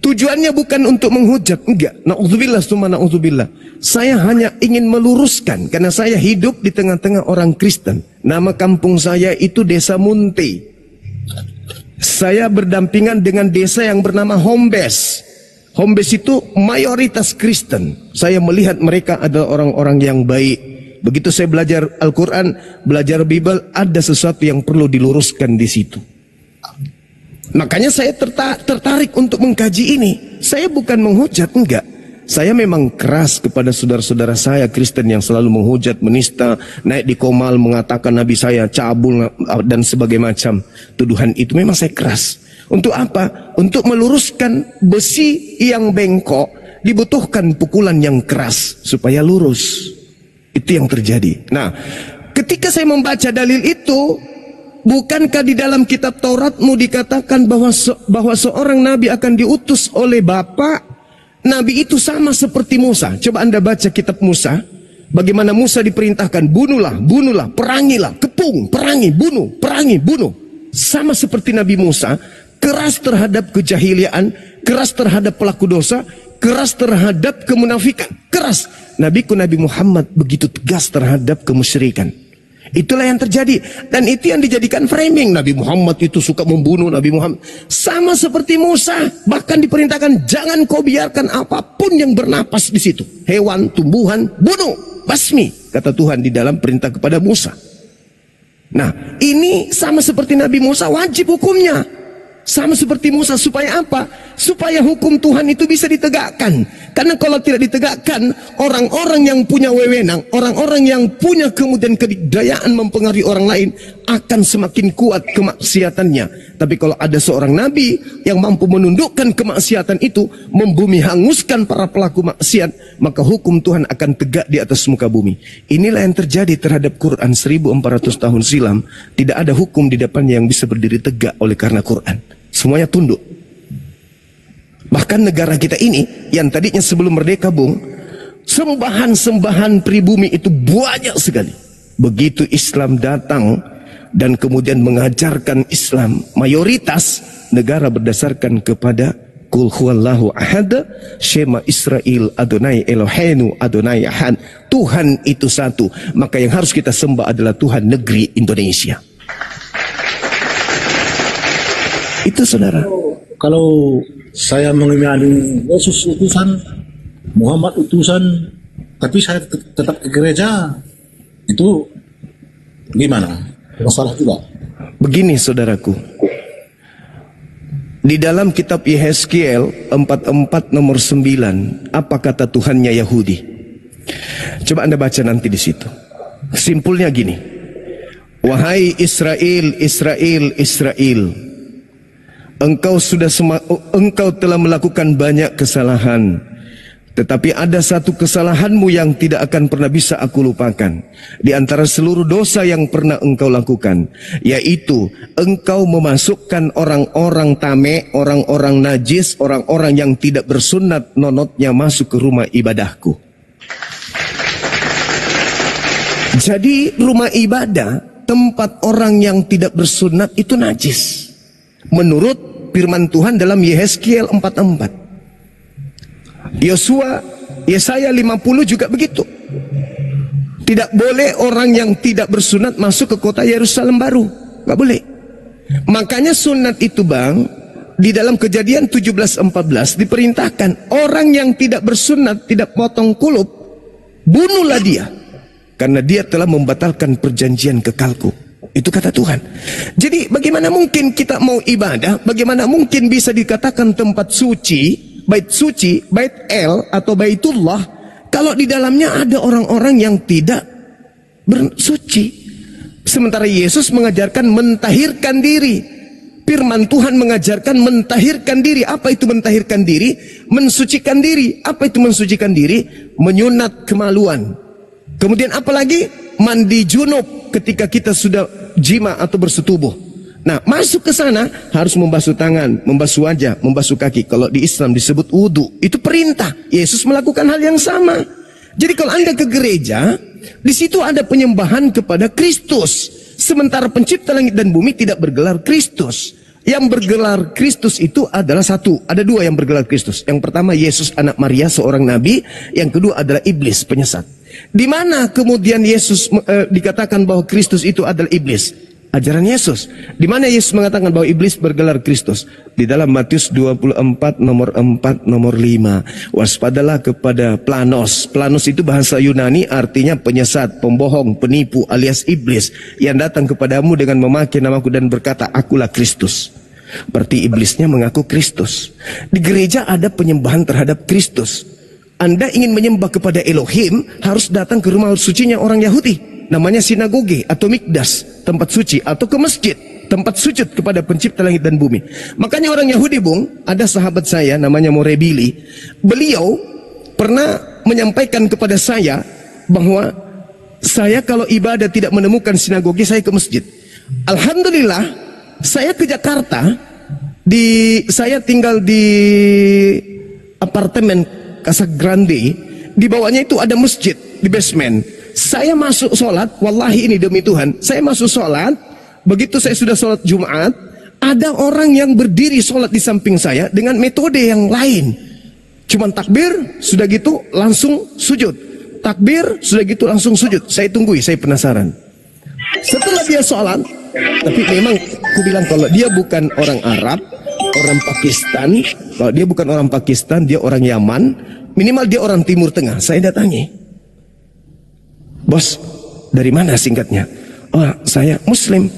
Tujuannya bukan untuk menghujat, enggak. Na'udzubillah summa na'udzubillah. Saya hanya ingin meluruskan, karena saya hidup di tengah-tengah orang Kristen. Nama kampung saya itu Desa Munti. Saya berdampingan dengan desa yang bernama Hombes. Hombes itu mayoritas Kristen. Saya melihat mereka adalah orang-orang yang baik. Begitu saya belajar Al-Quran, belajar Bible, ada sesuatu yang perlu diluruskan di situ. Makanya saya tertarik untuk mengkaji ini. Saya bukan menghujat, enggak. Saya memang keras kepada saudara-saudara saya Kristen yang selalu menghujat, menista, naik di komal, mengatakan Nabi saya cabul dan sebagainya macam. Tuduhan itu memang saya keras. Untuk apa? Untuk meluruskan besi yang bengkok, dibutuhkan pukulan yang keras supaya lurus. Itu yang terjadi. Nah, ketika saya membaca dalil itu, bukankah di dalam kitab Tauratmu dikatakan bahwa seorang nabi akan diutus oleh Bapa? Nabi itu sama seperti Musa. Coba Anda baca kitab Musa. Bagaimana Musa diperintahkan, bunuhlah, bunuhlah, perangilah, kepung, perangi, bunuh, perangi, bunuh. Sama seperti Nabi Musa, keras terhadap kejahiliaan, keras terhadap pelaku dosa, keras terhadap kemunafikan, keras. Nabiku Nabi Muhammad begitu tegas terhadap kemusyrikan. Itulah yang terjadi, dan itu yang dijadikan framing. Nabi Muhammad itu suka membunuh. Nabi Muhammad sama seperti Musa, bahkan diperintahkan jangan kau biarkan apapun yang bernapas di situ, hewan, tumbuhan, bunuh, basmi, kata Tuhan di dalam perintah kepada Musa. Nah, ini sama seperti Nabi Musa, wajib hukumnya. Sama seperti Musa, supaya apa? Supaya hukum Tuhan itu bisa ditegakkan. Karena kalau tidak ditegakkan, orang-orang yang punya wewenang, orang-orang yang punya kemudian kedikdayaan mempengaruhi orang lain, akan semakin kuat kemaksiatannya. Tapi kalau ada seorang nabi yang mampu menundukkan kemaksiatan itu, membumi hanguskan para pelaku maksiat, maka hukum Tuhan akan tegak di atas muka bumi. Inilah yang terjadi terhadap Quran 1400 tahun silam. Tidak ada hukum di depannya yang bisa berdiri tegak oleh karena Quran. Semuanya tunduk. Bahkan negara kita ini yang tadinya sebelum merdeka, Bung, sembahan-sembahan pribumi itu banyak sekali. Begitu Islam datang dan kemudian mengajarkan Islam, mayoritas negara berdasarkan kepada Qul huwallahu ahad, Shema Israel, Adonai Eloheinu, Adonai Ahad. Tuhan itu satu. Maka yang harus kita sembah adalah Tuhan negeri Indonesia. Itu saudara. Kalau saya mengimani Yesus utusan, Muhammad utusan, tapi saya tetap ke gereja, itu gimana? Masalah juga. Begini saudaraku, di dalam kitab Yehezkiel 44 nomor 9, apa kata Tuhannya Yahudi? Coba Anda baca nanti di situ. Simpulnya gini, wahai Israel, Israel, Israel, Engkau telah melakukan banyak kesalahan, tetapi ada satu kesalahanmu yang tidak akan pernah bisa aku lupakan di antara seluruh dosa yang pernah engkau lakukan, yaitu engkau memasukkan orang-orang tame, orang-orang najis, orang-orang yang tidak bersunat nonotnya masuk ke rumah ibadahku. Jadi rumah ibadah, tempat orang yang tidak bersunat itu najis menurut firman Tuhan dalam Yehezkiel 44. Yesaya 50 juga begitu. Tidak boleh orang yang tidak bersunat masuk ke kota Yerusalem baru. Gak boleh. Makanya sunat itu bang, di dalam Kejadian 17:14 diperintahkan orang yang tidak bersunat, tidak potong kulup, bunuhlah dia, karena dia telah membatalkan perjanjian kekalku. Itu kata Tuhan. Jadi bagaimana mungkin kita mau ibadah, bagaimana mungkin bisa dikatakan tempat suci, bait El atau Baitullah, kalau di dalamnya ada orang-orang yang tidak bersuci. Sementara Yesus mengajarkan mentahirkan diri. Firman Tuhan mengajarkan mentahirkan diri. Apa itu mentahirkan diri? Mensucikan diri. Apa itu mensucikan diri? Menyunat kemaluan. Kemudian apalagi? Mandi junub ketika kita sudah jima atau bersetubuh. Nah, masuk ke sana harus membasuh tangan, membasuh wajah, membasuh kaki. Kalau di Islam disebut wudu. Itu perintah. Yesus melakukan hal yang sama. Jadi kalau Anda ke gereja, di situ ada penyembahan kepada Kristus. Sementara pencipta langit dan bumi tidak bergelar Kristus. Yang bergelar Kristus itu adalah satu. Ada dua yang bergelar Kristus. Yang pertama Yesus anak Maria, seorang nabi. Yang kedua adalah iblis, penyesat. Di mana kemudian Yesus dikatakan bahwa Kristus itu adalah iblis? Ajaran Yesus. Di mana Yesus mengatakan bahwa iblis bergelar Kristus? Di dalam Matius 24 nomor 4 nomor 5. Waspadalah kepada Planos. Planos itu bahasa Yunani artinya penyesat, pembohong, penipu alias iblis yang datang kepadamu dengan memakai namaku dan berkata, akulah Kristus. Berarti iblisnya mengaku Kristus. Di gereja ada penyembahan terhadap Kristus. Anda ingin menyembah kepada Elohim, harus datang ke rumah sucinya orang Yahudi. Namanya sinagoge atau mikdas, tempat suci, atau ke masjid, tempat sujud kepada pencipta langit dan bumi. Makanya orang Yahudi, Bung, ada sahabat saya namanya Morebili. Beliau pernah menyampaikan kepada saya bahwa saya kalau ibadah tidak menemukan sinagoge, saya ke masjid. Alhamdulillah, saya ke Jakarta, saya tinggal di apartemen Casa Grande, di bawahnya itu ada masjid di basement. Saya masuk sholat, wallahi ini demi Tuhan, saya masuk sholat, begitu saya sudah sholat Jumat, ada orang yang berdiri sholat di samping saya dengan metode yang lain. Cuman takbir, sudah gitu langsung sujud. Takbir, sudah gitu langsung sujud. Saya tunggui, saya penasaran. Setelah dia sholat, tapi memang aku bilang kalau dia bukan orang Arab, orang Pakistan, kalau dia bukan orang Pakistan, dia orang Yaman, minimal dia orang Timur Tengah. Saya datangi, bos, dari mana singkatnya? Oh, saya Muslim.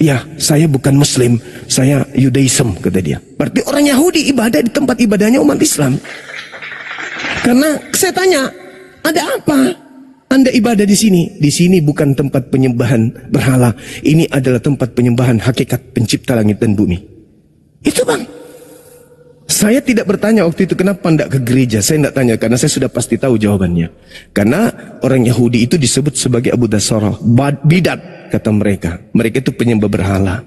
Ya, saya bukan Muslim, saya Yudaism, kata dia. Berarti orang Yahudi ibadah di tempat ibadahnya umat Islam. Karena saya tanya, ada apa? Anda ibadah di sini. Di sini bukan tempat penyembahan berhala. Ini adalah tempat penyembahan hakikat pencipta langit dan bumi. Itu bang. Saya tidak bertanya waktu itu kenapa tidak ke gereja. Saya tidak tanya karena saya sudah pasti tahu jawabannya. Karena orang Yahudi itu disebut sebagai Abu Dasarah, bidat kata mereka. Mereka itu penyembah berhala.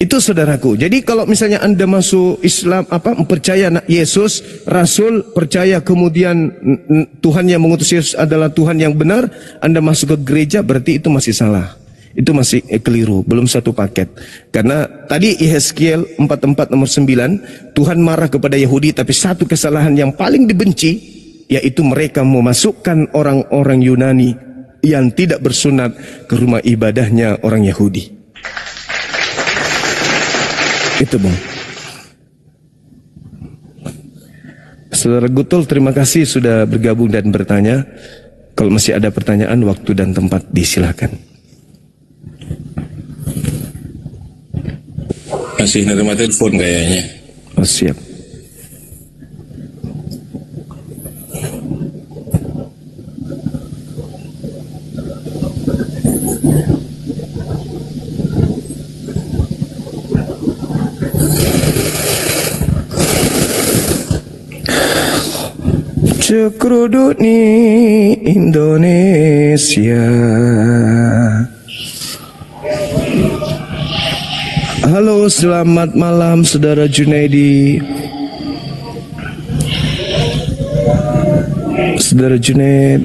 Itu saudaraku. Jadi kalau misalnya Anda masuk Islam, percaya Yesus Rasul, percaya kemudian Tuhan yang mengutus Yesus adalah Tuhan yang benar, Anda masuk ke gereja, berarti itu masih salah. Itu masih keliru, belum satu paket. Karena tadi Yehezkiel 44 nomor 9, Tuhan marah kepada Yahudi, tapi satu kesalahan yang paling dibenci, yaitu mereka memasukkan orang-orang Yunani yang tidak bersunat ke rumah ibadahnya orang Yahudi. Itu bang. Saudara Gutul, terima kasih sudah bergabung dan bertanya. Kalau masih ada pertanyaan, waktu dan tempat disilakan. Masih nerima telepon kayaknya. Oh, siap. Sekeruduk ni Indonesia. Halo, selamat malam Saudara Junaidi. Saudara Junaid.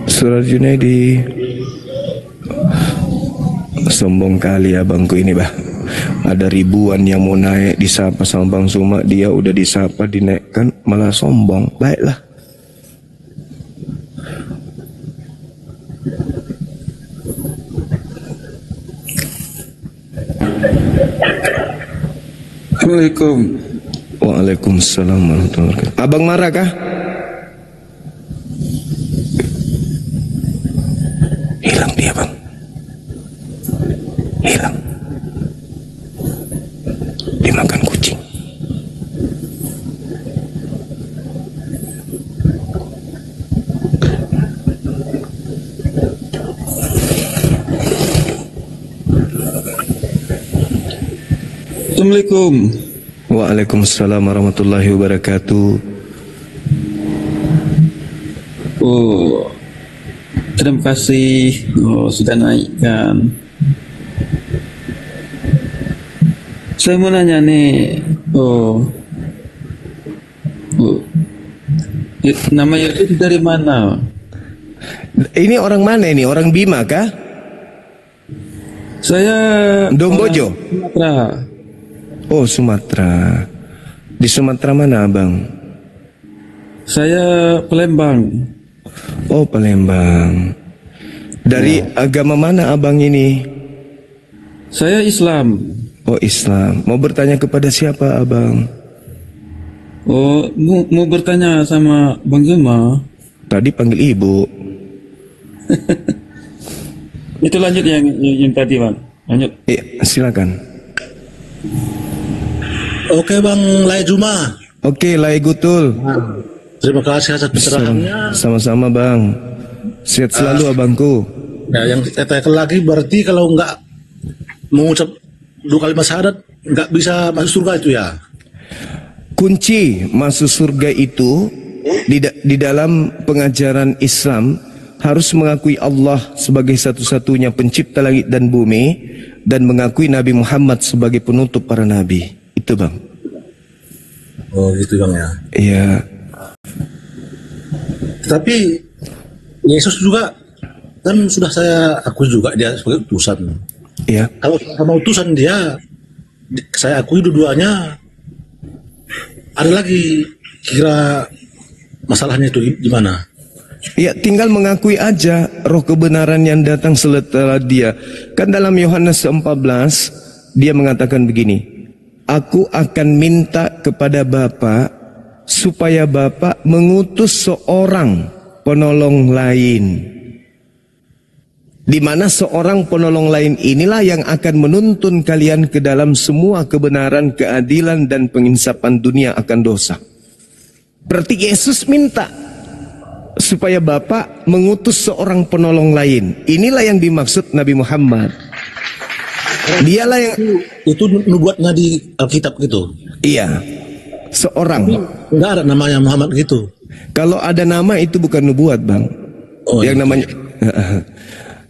Saudara Junaidi. Sombong kali abangku ini, bah. Ada ribuan yang mau naik, disapa sama Bang Suma, dia udah disapa, dinaikkan, malah sombong. Baiklah. Assalamualaikum. Waalaikumsalam warahmatullahi wabarakatuh. Abang marah kah? Hilang dia, bang. Hilang. Dimakan kucing. Assalamualaikum. Waalaikumsalam warahmatullahi wabarakatuh. Oh, terima kasih. Sudah naikkan. Saya mau nanya nih. Nama itu dari mana? Ini orang mana ini? Orang Bima kah? Saya Dombojo. Sumatera. Oh, Sumatera. Di Sumatera mana, abang? Saya Palembang. Oh, Palembang. Dari agama mana abang ini? Saya Islam. Oh, Islam. Mau bertanya kepada siapa, abang? Oh, mau bertanya sama Bang Zuma. Tadi panggil ibu. Itu lanjut yang tadi, Bang. Lanjut. Iya, silakan. Oke Bang Lai Juma. Oke, Lai Gutul. Terima kasih atas pencerahannya. Sama-sama, bang. Sehat selalu, abangku. Ya, yang saya tanyakan lagi berarti kalau nggak mengucap 2 kalimat syahadat nggak bisa masuk surga itu ya? Kunci masuk surga itu di dalam pengajaran Islam harus mengakui Allah sebagai satu-satunya pencipta langit dan bumi dan mengakui Nabi Muhammad sebagai penutup para nabi. Itu, bang. Oh gitu Bang ya. Iya. Tapi Yesus juga kan sudah saya akui juga dia sebagai utusan. Iya. Kalau sama utusan dia, saya akui dua-duanya. Ada lagi kira masalahnya itu gimana? Ya, tinggal mengakui aja roh kebenaran yang datang setelah dia. Kan dalam Yohanes 14 dia mengatakan begini, Aku akan minta kepada Bapa supaya Bapa mengutus seorang penolong lain. Di mana seorang penolong lain inilah yang akan menuntun kalian ke dalam semua kebenaran, keadilan dan penginsapan dunia akan dosa. Berarti Yesus minta supaya Bapa mengutus seorang penolong lain. Inilah yang dimaksud Nabi Muhammad. Dialah yang itu nubuatnya di Alkitab gitu. Iya. Seorang. Enggak ada namanya Muhammad gitu. Kalau ada nama itu bukan nubuat, Bang. Oh, yang iya.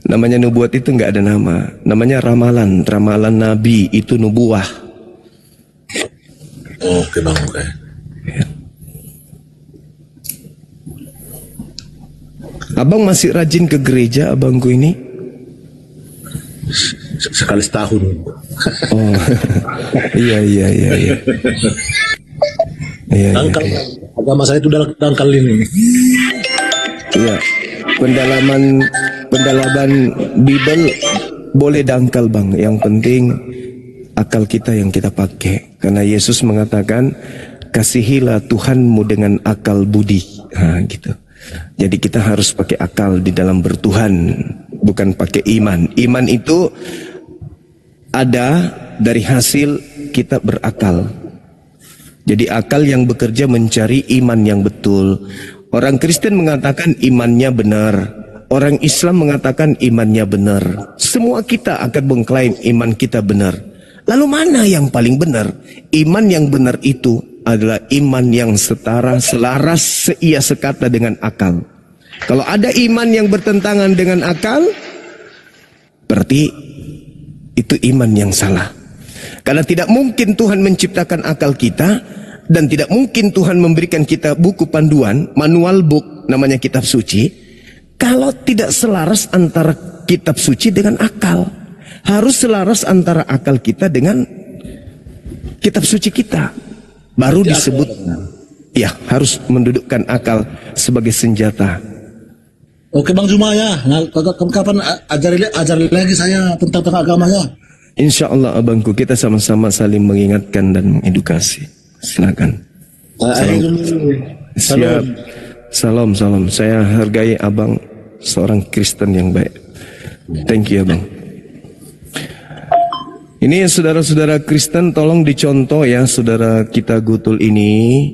namanya nubuat itu enggak ada nama. Namanya ramalan, ramalan nabi itu nubuah. Oke, Bang, oke. Ya. Abang masih rajin ke gereja, abangku ini? Sekali setahun. Oh, iya. Dangkal, agama saya itu dangkal ini. Iya, pendalaman Bible boleh dangkal, bang. Yang penting akal kita yang kita pakai. Karena Yesus mengatakan, kasihilah Tuhanmu dengan akal budi. Nah, gitu. Jadi kita harus pakai akal di dalam bertuhan, bukan pakai iman. Iman itu ada dari hasil kita berakal. Jadi akal yang bekerja mencari iman yang betul. Orang Kristen mengatakan imannya benar. Orang Islam mengatakan imannya benar. Semua kita akan mengklaim iman kita benar. Lalu mana yang paling benar? Iman yang benar itu adalah iman yang setara, selaras, seia sekata dengan akal. Kalau ada iman yang bertentangan dengan akal, berarti itu iman yang salah. Karena tidak mungkin Tuhan menciptakan akal kita, dan tidak mungkin Tuhan memberikan kita buku panduan, manual book, namanya kitab suci, kalau tidak selaras antara kitab suci dengan akal. Harus selaras antara akal kita dengan kitab suci kita. Baru disebut, ya, harus mendudukkan akal sebagai senjata. Oke Bang Juma ya, nah, kapan ajari lagi saya tentang agamanya. Insya Allah abangku, kita sama-sama saling mengingatkan dan mengedukasi. Silakan. Siap. Salam. Saya hargai abang seorang Kristen yang baik. Thank you abang. Ini saudara-saudara Kristen, tolong dicontoh ya saudara kita Gutul ini.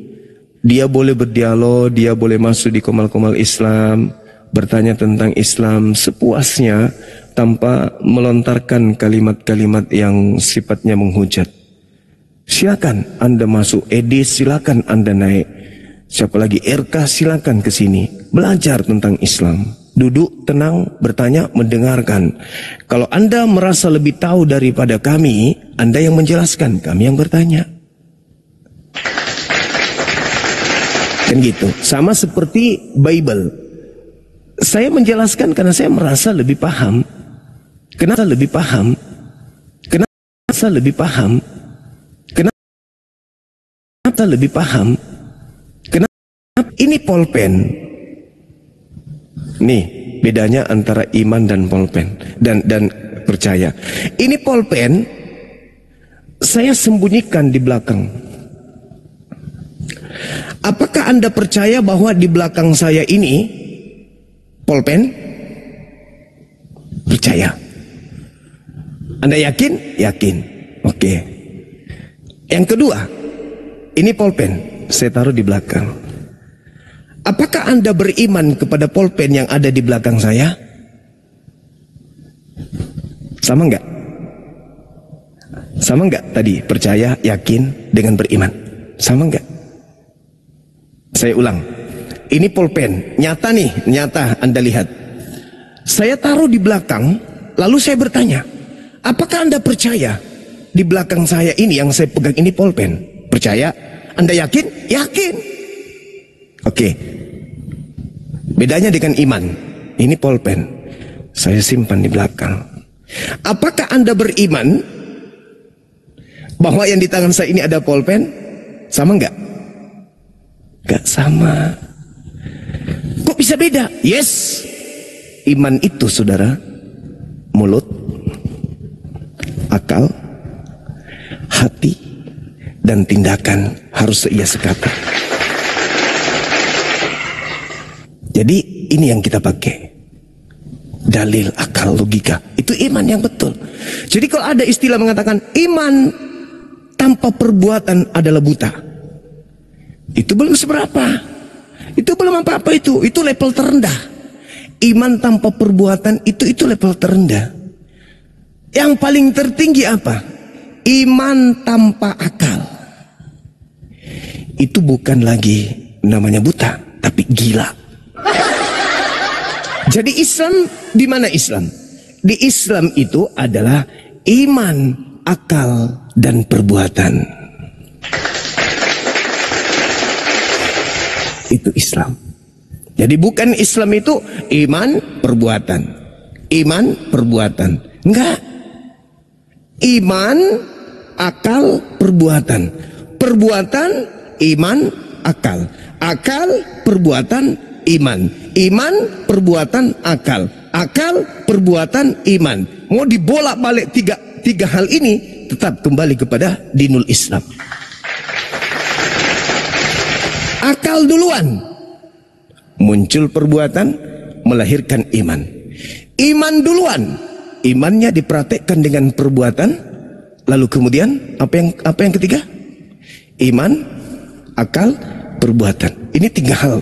Dia boleh berdialog, dia boleh masuk di komal-komal Islam, bertanya tentang Islam sepuasnya tanpa melontarkan kalimat-kalimat yang sifatnya menghujat. Silakan Anda masuk, Edis silakan Anda naik, siapa lagi RK silakan ke sini belajar tentang Islam. Duduk tenang, bertanya, mendengarkan. Kalau Anda merasa lebih tahu daripada kami, Anda yang menjelaskan, kami yang bertanya. Kan gitu. Sama seperti Bible. Saya menjelaskan karena saya merasa lebih paham. Kenapa lebih paham? Kenapa lebih paham? Kenapa lebih paham? Kenapa? Ini pulpen. Nih, bedanya antara iman dan pulpen dan percaya. Ini pulpen saya sembunyikan di belakang. Apakah Anda percaya bahwa di belakang saya ini pulpen? Percaya. Anda yakin? Yakin. Oke. Yang kedua, ini pulpen saya taruh di belakang. Apakah Anda beriman kepada pulpen yang ada di belakang saya? Sama enggak? Sama enggak tadi? Percaya, yakin, dengan beriman. Sama enggak? Saya ulang. Ini pulpen, nyata nih, nyata Anda lihat. Saya taruh di belakang, lalu saya bertanya, apakah Anda percaya di belakang saya ini yang saya pegang ini pulpen? Percaya? Anda yakin? Yakin. Oke. Bedanya dengan iman. Ini pulpen. Saya simpan di belakang. Apakah Anda beriman bahwa yang di tangan saya ini ada pulpen? Sama enggak? Enggak sama. Kok bisa beda? Yes. Iman itu saudara, mulut, akal, hati, dan tindakan harus seia sekata. Jadi ini yang kita pakai. Dalil, akal, logika. Itu iman yang betul. Jadi kalau ada istilah mengatakan iman tanpa perbuatan adalah buta, itu belum seberapa. Itu belum apa-apa itu. Itu level terendah. Iman tanpa perbuatan itu level terendah. Yang paling tertinggi apa? Iman tanpa akal. Itu bukan lagi namanya buta, tapi gila. Jadi Islam, di mana Islam? Di Islam itu adalah iman, akal, dan perbuatan. Itu Islam. Jadi bukan Islam itu iman, perbuatan. Iman, perbuatan. Enggak. Iman, akal, perbuatan. Perbuatan, iman, akal. Akal, perbuatan, iman. Iman, perbuatan, akal. Akal, perbuatan, iman. Mau dibolak-balik tiga hal ini, tetap kembali kepada dinul Islam. Akal duluan, muncul perbuatan, melahirkan iman. Iman duluan, imannya dipraktekkan dengan perbuatan, lalu kemudian apa yang ketiga? Iman, akal, perbuatan. Ini tiga hal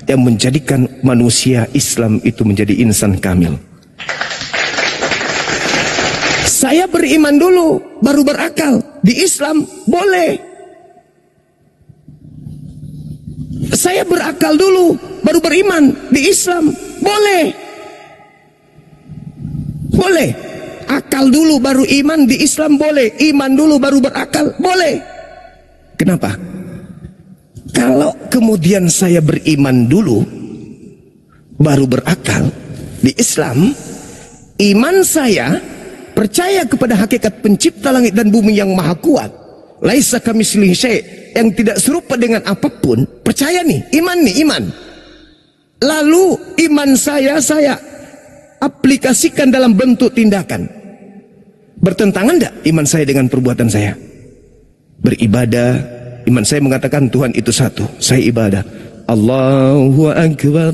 yang menjadikan manusia Islam itu menjadi insan kamil. Saya beriman dulu, baru berakal. Di Islam boleh. Saya berakal dulu, baru beriman di Islam. Boleh. Boleh. Akal dulu baru iman di Islam boleh. Iman dulu baru berakal boleh. Kenapa? Kalau kemudian saya beriman dulu baru berakal di Islam, iman saya percaya kepada hakikat pencipta langit dan bumi yang maha kuat, laisa kamitslihi syai', yang tidak serupa dengan apapun, percaya nih, iman. Lalu iman saya aplikasikan dalam bentuk tindakan. Bertentangan enggak iman saya dengan perbuatan saya? Beribadah, iman saya mengatakan Tuhan itu satu, saya ibadah. Allahu Akbar.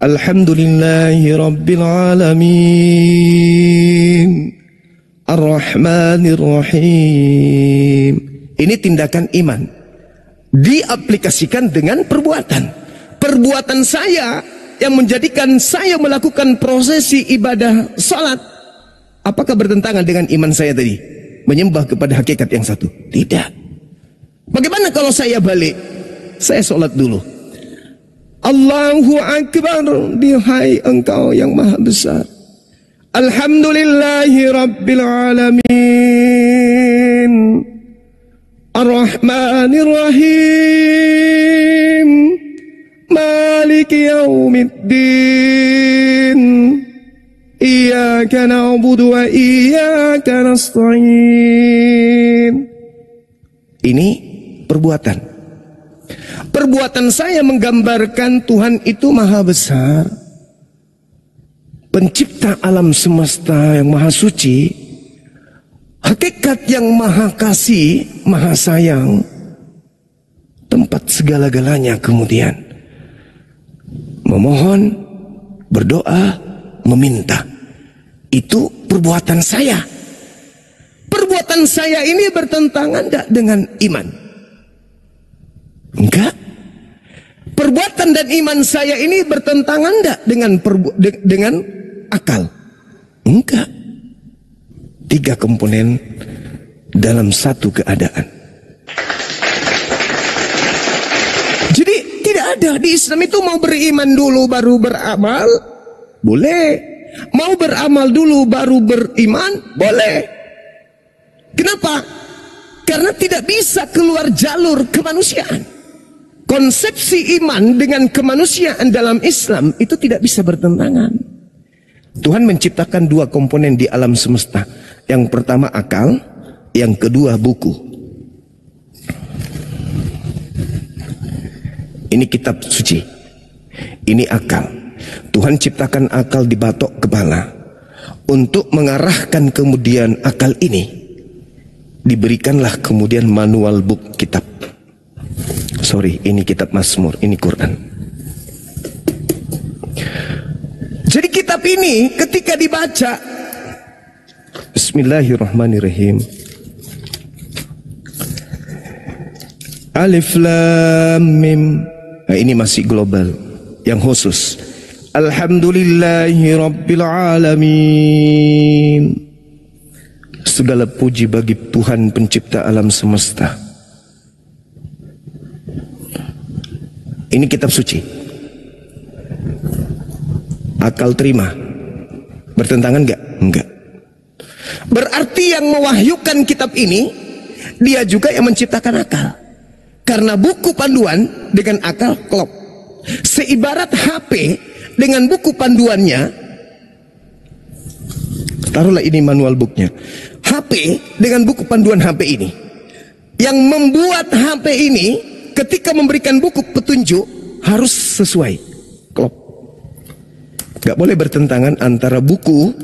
Alhamdulillahi Rabbil Alamin. Ar-Rahmanir Rahim. Ini tindakan iman. Diaplikasikan dengan perbuatan. Perbuatan saya yang menjadikan saya melakukan prosesi ibadah salat. Apakah bertentangan dengan iman saya tadi? Menyembah kepada hakikat yang satu? Tidak. Bagaimana kalau saya balik? Saya sholat dulu. Allahu Akbar, dihai Engkau yang maha besar. Alhamdulillahi Rabbil Alamin. Ar-Rahmanir Rahim. Maliki Yaumiddin. Iyyaka na'budu wa iyyaka nasta'in. Ini perbuatan. Perbuatan saya menggambarkan Tuhan itu maha besar, pencipta alam semesta yang maha suci, hakikat yang maha kasih, maha sayang, tempat segala-galanya. Kemudian memohon, berdoa, meminta. Itu perbuatan saya. Perbuatan saya ini bertentangan enggak dengan iman? Enggak. Perbuatan dan iman saya ini bertentangan enggak dengan akal? Enggak. 3 komponen dalam satu keadaan. Jadi tidak ada di Islam itu mau beriman dulu baru beramal. Boleh. Mau beramal dulu baru beriman? Boleh. Kenapa? Karena tidak bisa keluar jalur kemanusiaan. Konsepsi iman dengan kemanusiaan dalam Islam itu tidak bisa bertentangan. Tuhan menciptakan 2 komponen di alam semesta. Yang pertama akal, yang kedua buku. Ini kitab suci. Ini akal. Tuhan ciptakan akal di batok kepala. Untuk mengarahkan kemudian akal ini, diberikanlah kemudian manual book kitab. Sorry, ini kitab Mazmur, ini Quran. Jadi kitab ini ketika dibaca, Bismillahirrahmanirrahim. Alif Lam Mim. Nah, ini masih global. Yang khusus, Alhamdulillahi Rabbil Alamin. Segala puji bagi Tuhan pencipta alam semesta. Ini kitab suci. Akal terima. Bertentangan enggak? Enggak. Berarti yang mewahyukan kitab ini, dia juga yang menciptakan akal. Karena buku panduan dengan akal klop. Seibarat HP dengan buku panduannya, taruhlah ini manual booknya. HP dengan buku panduan HP ini, yang membuat HP ini ketika memberikan buku petunjuk harus sesuai, klop. Gak boleh bertentangan antara buku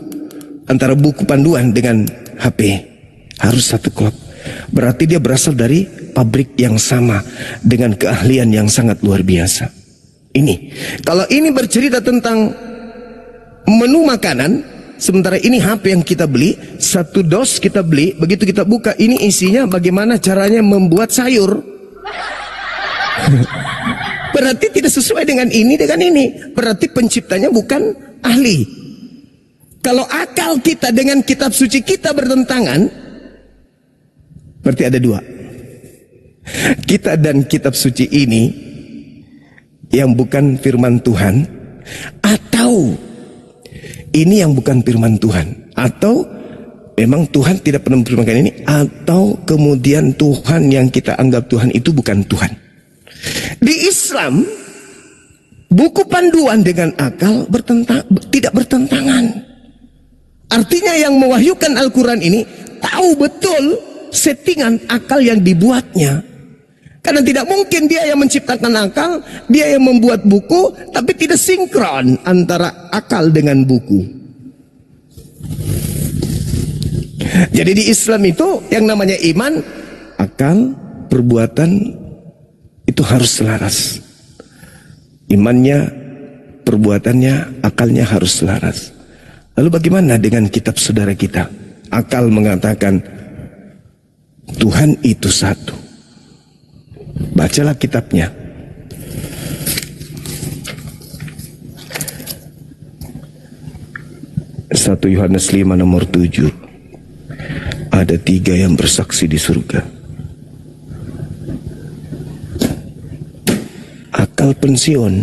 panduan dengan HP, harus satu klop. Berarti dia berasal dari pabrik yang sama dengan keahlian yang sangat luar biasa. Ini, kalau ini bercerita tentang menu makanan, sementara ini HP yang kita beli, 1 dos kita beli, begitu kita buka, ini isinya bagaimana caranya membuat sayur. Berarti tidak sesuai dengan ini. Berarti penciptanya bukan ahli. Kalau akal kita dengan kitab suci kita bertentangan, berarti ada 2. Kita dan kitab suci ini yang bukan firman Tuhan, atau ini yang bukan firman Tuhan, atau memang Tuhan tidak pernah memfirmankan ini, atau kemudian Tuhan yang kita anggap Tuhan itu bukan Tuhan. Di Islam, buku panduan dengan akal tidak bertentangan. Artinya yang mewahyukan Al-Quran ini tahu betul settingan akal yang dibuatnya. Karena tidak mungkin dia yang menciptakan akal, dia yang membuat buku, tapi tidak sinkron antara akal dengan buku. Jadi di Islam itu yang namanya iman, akal, perbuatan itu harus selaras. Imannya, perbuatannya, akalnya harus selaras. Lalu bagaimana dengan kitab saudara kita? Akal mengatakan Tuhan itu satu. Bacalah kitabnya. Satu Yohanes 5 nomor 7. Ada 3 yang bersaksi di surga. Akal pensiun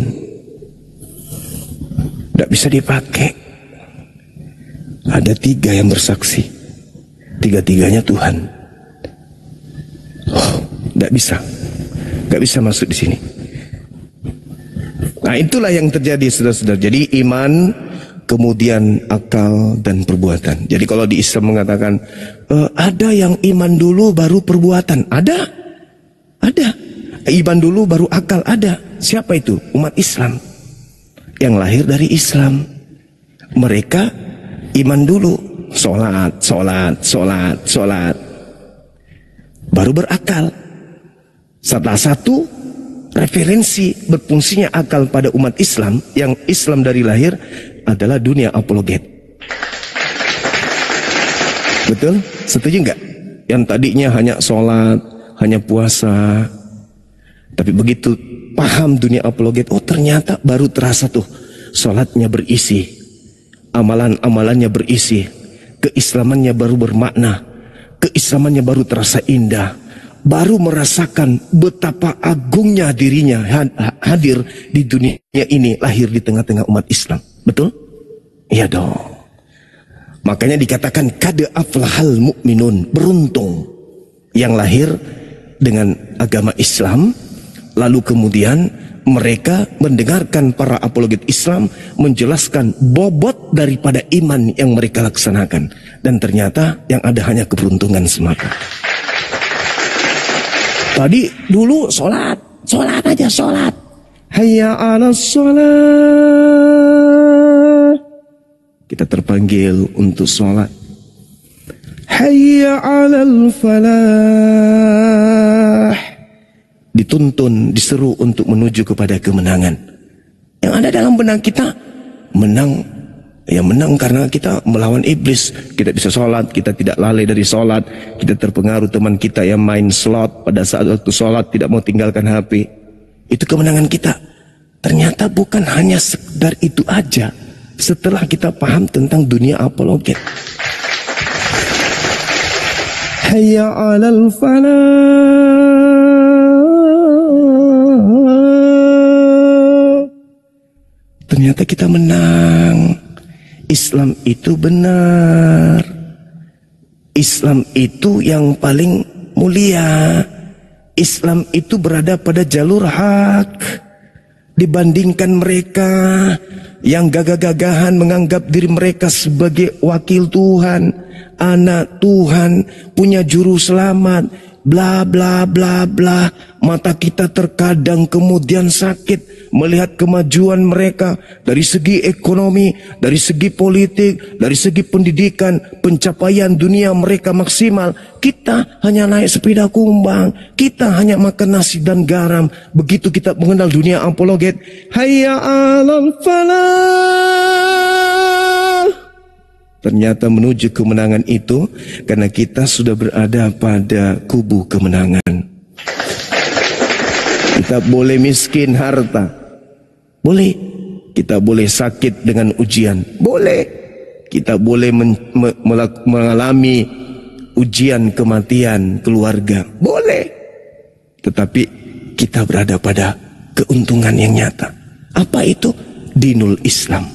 tidak bisa dipakai. Ada 3 yang bersaksi, 3-3-nya Tuhan. Tidak bisa masuk di sini. Nah, itulah yang terjadi, saudara-saudara. Jadi iman, kemudian akal dan perbuatan. Jadi kalau di Islam mengatakan ada yang iman dulu baru perbuatan, ada. Iman dulu baru akal, ada. Siapa itu? Umat Islam yang lahir dari Islam. Mereka iman dulu, sholat, baru berakal. Salah satu referensi berfungsinya akal pada umat Islam yang Islam dari lahir adalah dunia apologet. Betul? Setuju nggak? Yang tadinya hanya sholat, hanya puasa, tapi begitu paham dunia apologet, oh ternyata baru terasa tuh sholatnya berisi, amalan-amalannya berisi, keislamannya baru bermakna, keislamannya baru terasa indah, baru merasakan betapa agungnya dirinya hadir di dunia ini, lahir di tengah-tengah umat Islam. Betul? Iya dong. Makanya dikatakan kad aflahal mu'minun, beruntung yang lahir dengan agama Islam, lalu kemudian mereka mendengarkan para apologet Islam menjelaskan bobot daripada iman yang mereka laksanakan. Dan ternyata yang ada hanya keberuntungan semata. Tadi dulu sholat aja, sholat. Hayya 'alas sholat. Kita terpanggil untuk sholat. Hayya 'alal falah. Dituntun, diseru untuk menuju kepada kemenangan. Yang ada dalam benak kita, menang. Ya menang karena kita melawan iblis. Kita bisa sholat, kita tidak lalai dari sholat. Kita terpengaruh teman kita yang main slot pada saat waktu sholat tidak mau tinggalkan HP. Itu kemenangan kita. Ternyata bukan hanya sekedar itu aja. Setelah kita paham tentang dunia apologet. Hayya 'alal falah. Ternyata kita menang. Islam itu benar. Islam itu yang paling mulia. Islam itu berada pada jalur hak. Dibandingkan mereka yang gagah-gagahan menganggap diri mereka sebagai wakil Tuhan, anak Tuhan, punya juru selamat, bla bla bla bla. Mata kita terkadang kemudian sakit melihat kemajuan mereka dari segi ekonomi, dari segi politik, dari segi pendidikan, pencapaian dunia mereka maksimal. Kita hanya naik sepeda kumbang, kita hanya makan nasi dan garam. Begitu kita mengenal dunia apologet, hayya 'alal falah. Ternyata menuju kemenangan itu karena kita sudah berada pada kubu kemenangan. Kita boleh miskin harta, boleh. Kita boleh sakit dengan ujian, boleh. Kita boleh mengalami ujian kematian keluarga, boleh. Tetapi kita berada pada keuntungan yang nyata. Apa itu? Dinul Islam.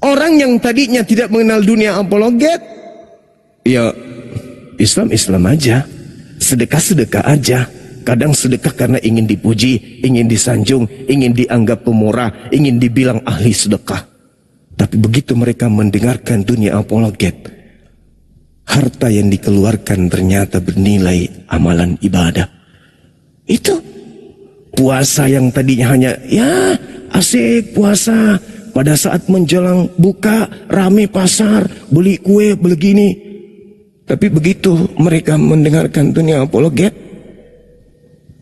Orang yang tadinya tidak mengenal dunia apologet, ya Islam aja, sedekah aja. Kadang sedekah karena ingin dipuji, ingin disanjung, ingin dianggap pemurah, ingin dibilang ahli sedekah. Tapi begitu mereka mendengarkan dunia apologet, harta yang dikeluarkan ternyata bernilai amalan ibadah. Itu puasa yang tadinya hanya ya asik puasa, pada saat menjelang buka rame pasar, beli kue, beli gini. Tapi begitu mereka mendengarkan dunia apologet,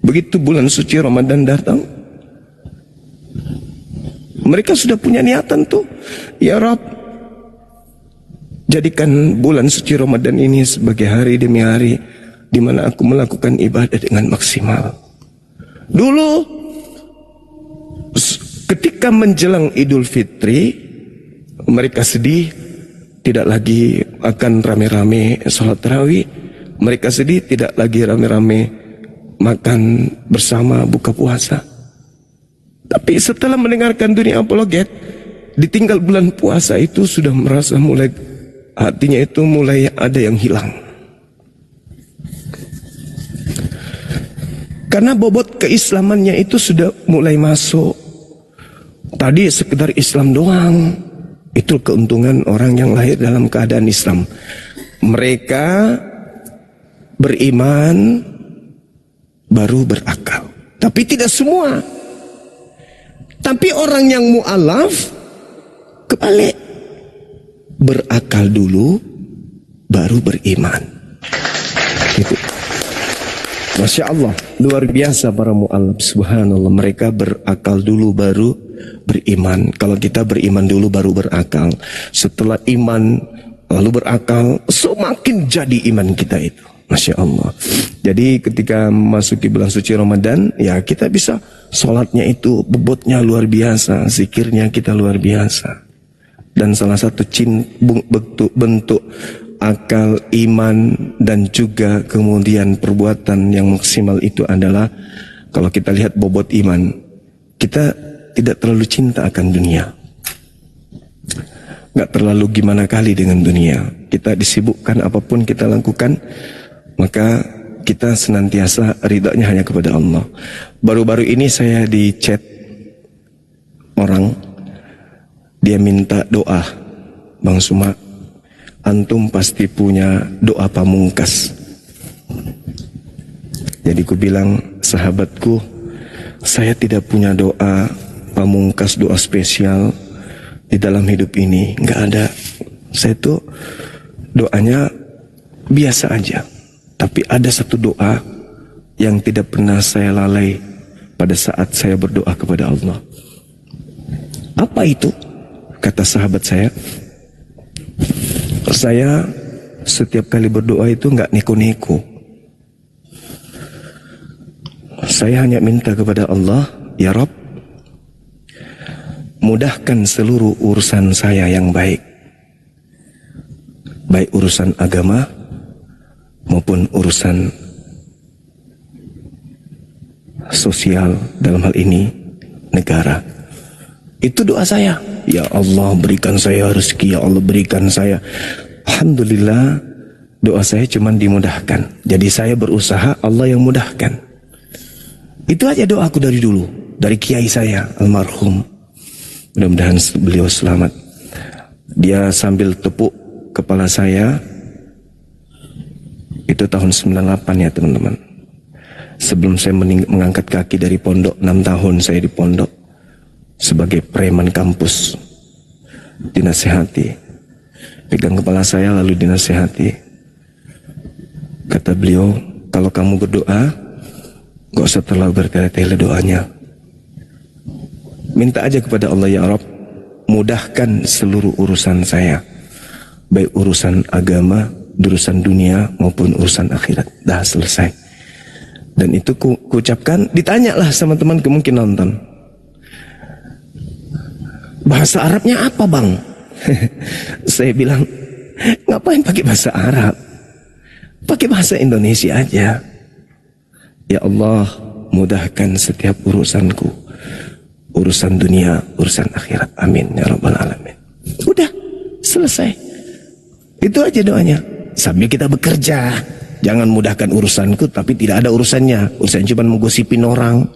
begitu bulan suci Ramadan datang, mereka sudah punya niatan tuh, ya Rabb, jadikan bulan suci Ramadan ini sebagai hari demi hari di mana aku melakukan ibadah dengan maksimal. Dulu ketika menjelang Idul Fitri, mereka sedih, tidak lagi akan rame-rame sholat tarawih. Mereka sedih, tidak lagi rame-rame makan bersama buka puasa. Tapi setelah mendengarkan dunia apologet, ditinggal bulan puasa itu sudah merasa mulai, hatinya itu mulai ada yang hilang. Karena bobot keislamannya itu sudah mulai masuk. Tadi sekedar Islam doang. Itu keuntungan orang yang lahir dalam keadaan Islam. Mereka beriman baru berakal. Tapi tidak semua. Tapi orang yang mu'alaf kebalik. Berakal dulu baru beriman. Gitu. Masya Allah, luar biasa para mu'alaf. Subhanallah, mereka berakal dulu baru beriman. Kalau kita beriman dulu baru berakal, setelah iman lalu berakal, semakin jadi iman kita itu. Masya Allah. Jadi ketika memasuki bulan suci Ramadan, ya kita bisa sholatnya itu bobotnya luar biasa, zikirnya kita luar biasa. Dan salah satu bentuk akal, iman, dan juga kemudian perbuatan yang maksimal itu adalah kalau kita lihat bobot iman, kita tidak terlalu cinta akan dunia, nggak terlalu gimana kali dengan dunia. Kita disibukkan apapun kita lakukan, maka kita senantiasa ridhonya hanya kepada Allah. Baru-baru ini saya di chat orang, dia minta doa, Bang Suma, antum pasti punya doa pamungkas. Jadi ku bilang, sahabatku, saya tidak punya doa pamungkas, doa spesial di dalam hidup ini, nggak ada. Saya tuh doanya biasa aja. Tapi ada satu doa yang tidak pernah saya lalai pada saat saya berdoa kepada Allah. Apa itu? Kata sahabat saya setiap kali berdoa itu nggak neko-neko. Saya hanya minta kepada Allah, ya Rabb, mudahkan seluruh urusan saya yang baik. Baik urusan agama maupun urusan sosial, dalam hal ini negara. Itu doa saya. Ya Allah, berikan saya rezeki, ya Allah berikan saya. Alhamdulillah, doa saya cuma dimudahkan. Jadi saya berusaha, Allah yang mudahkan. Itu aja doaku dari dulu, dari kiai saya almarhum. Mudah-mudahan beliau selamat. Dia sambil tepuk kepala saya. Itu tahun 98 ya teman-teman. Sebelum saya mengangkat kaki dari pondok, 6 tahun saya di pondok sebagai preman kampus. Dinasehati, pegang kepala saya lalu dinasehati. Kata beliau, kalau kamu berdoa, gak usah terlalu bertele-tele doanya. Minta aja kepada Allah, ya Rabb, mudahkan seluruh urusan saya, baik urusan agama, urusan dunia maupun urusan akhirat. Dah selesai. Dan itu ku ucapkan, ditanyalah sama teman mungkin nonton, bahasa Arabnya apa bang? Saya bilang, ngapain pakai bahasa Arab? Pakai bahasa Indonesia aja. Ya Allah, mudahkan setiap urusanku, urusan dunia, urusan akhirat. Amin ya rabbal alamin. Udah selesai. Itu aja doanya. Sambil kita bekerja, jangan mudahkan urusanku tapi tidak ada urusannya. Urusan cuma menggosipin orang.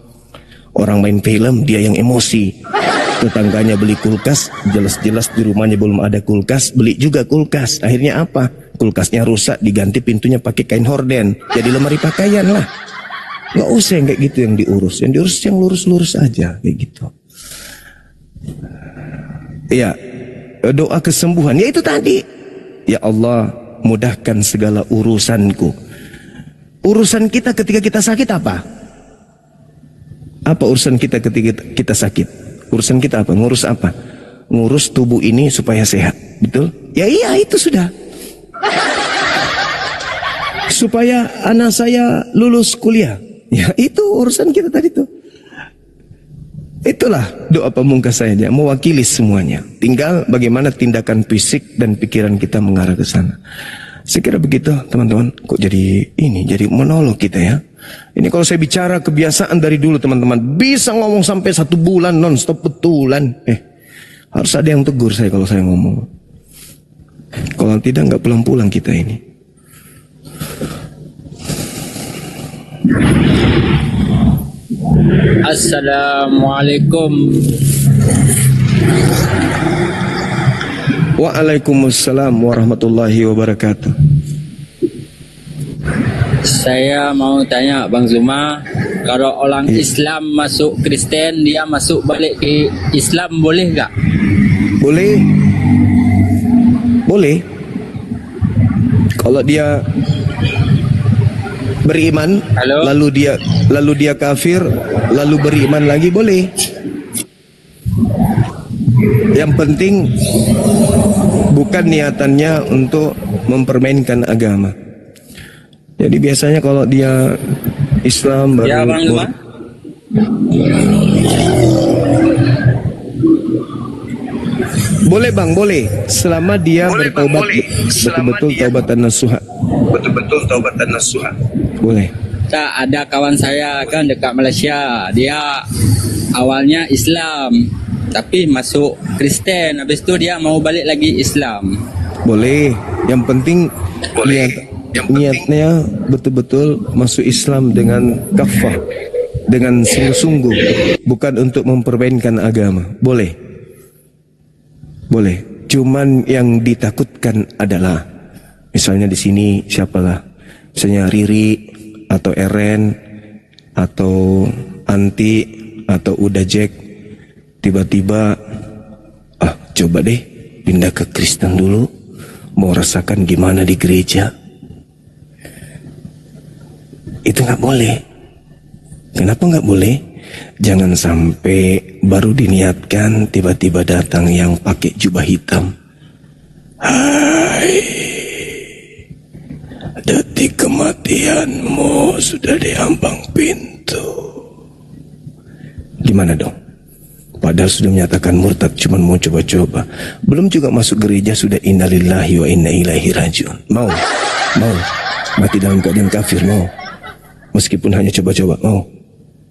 Orang main film, dia yang emosi. Tetangganya beli kulkas, jelas-jelas di rumahnya belum ada kulkas, beli juga kulkas. Akhirnya apa? Kulkasnya rusak, diganti pintunya pakai kain horden. Jadi lemari pakaian lah. Nggak usah yang kayak gitu yang diurus. Yang diurus yang lurus-lurus aja kayak gitu. Ya, doa kesembuhan. Ya itu tadi. Ya Allah, mudahkan segala urusanku. Urusan kita ketika kita sakit apa? Apa urusan kita ketika kita sakit? Urusan kita apa? Ngurus apa? Ngurus tubuh ini supaya sehat. Betul? Ya iya, itu sudah. Supaya anak saya lulus kuliah. Ya itu urusan kita tadi tuh. Itulah doa pamungkas saya, mewakili semuanya. Tinggal bagaimana tindakan fisik dan pikiran kita mengarah ke sana. Saya kira begitu teman-teman. Kok jadi ini, jadi monolog kita ya. Ini kalau saya bicara kebiasaan dari dulu teman-teman. Bisa ngomong sampai 1 bulan non-stop betulan. Harus ada yang tegur saya kalau saya ngomong. Kalau tidak nggak pulang-pulang kita ini. Assalamualaikum. Waalaikumsalam warahmatullahi wabarakatuh. Saya mau tanya Bang Zuma, kalau orang Islam masuk Kristen, dia masuk balik ke Islam boleh nggak? Boleh. Boleh. Kalau dia beriman, lalu dia kafir, lalu beriman lagi, boleh. Yang penting bukan niatannya untuk mempermainkan agama. Jadi biasanya kalau dia Islam baru ya, Bang Zuma? Boleh Bang, boleh. Selama dia bertobat betul-betul taubatan nasuha. Betul-betul taubatan nasuha. Boleh. Ada kawan saya kan dekat Malaysia, dia awalnya Islam tapi masuk Kristen, habis itu dia mau balik lagi Islam. Boleh. Yang penting niatnya betul-betul masuk Islam dengan kafah, dengan sungguh-sungguh, bukan untuk mempermainkan agama. Boleh. Boleh. Cuman yang ditakutkan adalah misalnya di sini siapalah, misalnya Riri atau Eren atau Anti atau Uda Jack, tiba-tiba coba deh pindah ke Kristen dulu, mau rasakan gimana di gereja. Itu nggak boleh. Kenapa nggak boleh? Jangan sampai baru diniatkan tiba-tiba datang yang pakai jubah hitam. Hai, detik kematianmu sudah di ambang pintu. Gimana dong? Padahal sudah menyatakan murtad, cuma mau coba-coba. Belum juga masuk gereja sudah innalillahi wa inna ilaihi rajiun. Mau? Mati dalam keadaan kafir, mau? Meskipun hanya coba-coba, mau?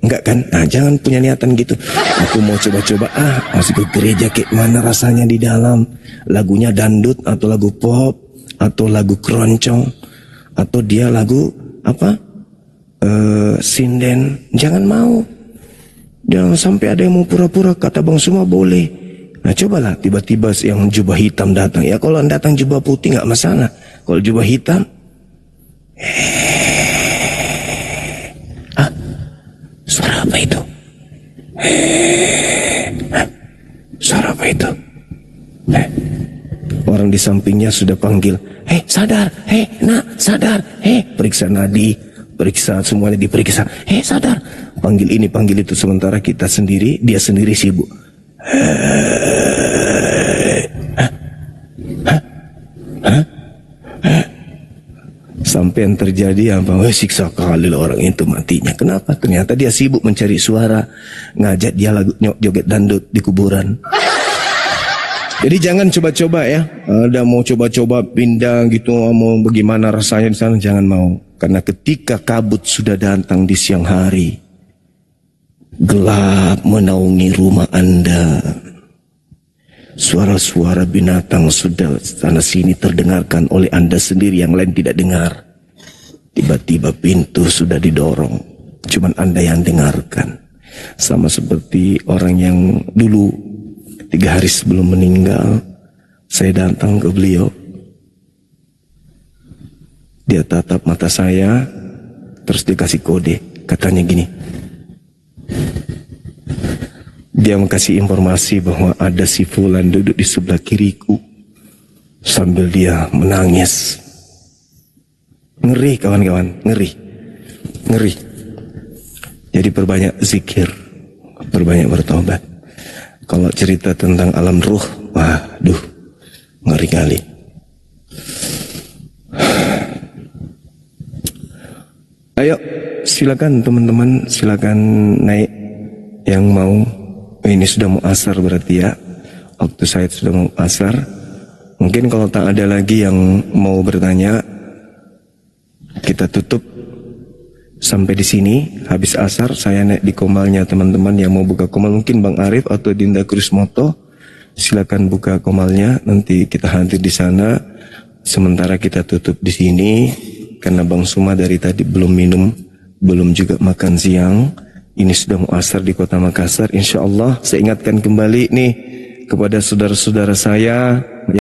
Enggak kan? Nah, jangan punya niatan gitu. Aku mau coba-coba, masuk ke gereja kayak mana rasanya di dalam. Lagunya dangdut atau lagu pop atau lagu keroncong atau dia lagu apa? Sinden. Jangan mau. Jangan sampai ada yang mau pura-pura. Kata Bang Zuma boleh. Nah, cobalah tiba-tiba yang jubah hitam datang. Ya kalau datang jubah putih nggak masalah. Kalau jubah hitam, suara apa itu? Suara apa itu? Orang di sampingnya sudah panggil, sadar, nak, sadar, periksa nadi, periksa semuanya diperiksa, sadar, panggil ini, panggil itu, sementara kita sendiri, dia sendiri sibuk. Sampai yang terjadi apa? Siksa kali orang itu matinya. Kenapa? Ternyata dia sibuk mencari suara, ngajak dia lagu joget dangdut di kuburan. Jadi jangan coba-coba ya. Ada mau coba-coba pindah gitu, mau bagaimana rasanya di sana, jangan mau. Karena ketika kabut sudah datang di siang hari, Gelap menaungi rumah Anda. Suara-suara binatang sudah sana sini terdengarkan oleh Anda sendiri, yang lain tidak dengar. Tiba-tiba pintu sudah didorong, cuman Anda yang dengarkan. Sama seperti orang yang dulu 3 hari sebelum meninggal, saya datang ke beliau. Dia tatap mata saya, terus dikasih kode. Katanya gini, dia kasih informasi bahwa ada si fulan duduk di sebelah kiriku, sambil dia menangis. Ngeri kawan-kawan, ngeri. Jadi perbanyak zikir, perbanyak bertobat. Kalau cerita tentang alam ruh, waduh, ngeri kali. Ayo, silakan teman-teman, silakan naik yang mau. Ini sudah mau asar berarti ya. Waktu saya sudah mau asar. Mungkin kalau tak ada lagi yang mau bertanya, kita tutup sampai di sini. Habis asar saya naik di komalnya teman-teman yang mau buka komal. Mungkin Bang Arif atau Dinda Krismoto, silakan buka komalnya. Nanti kita hadir di sana. Sementara kita tutup di sini karena Bang Suma dari tadi belum minum, belum juga makan siang. Ini sudah mau asar di kota Makassar. Insya Allah saya ingatkan kembali nih kepada saudara-saudara saya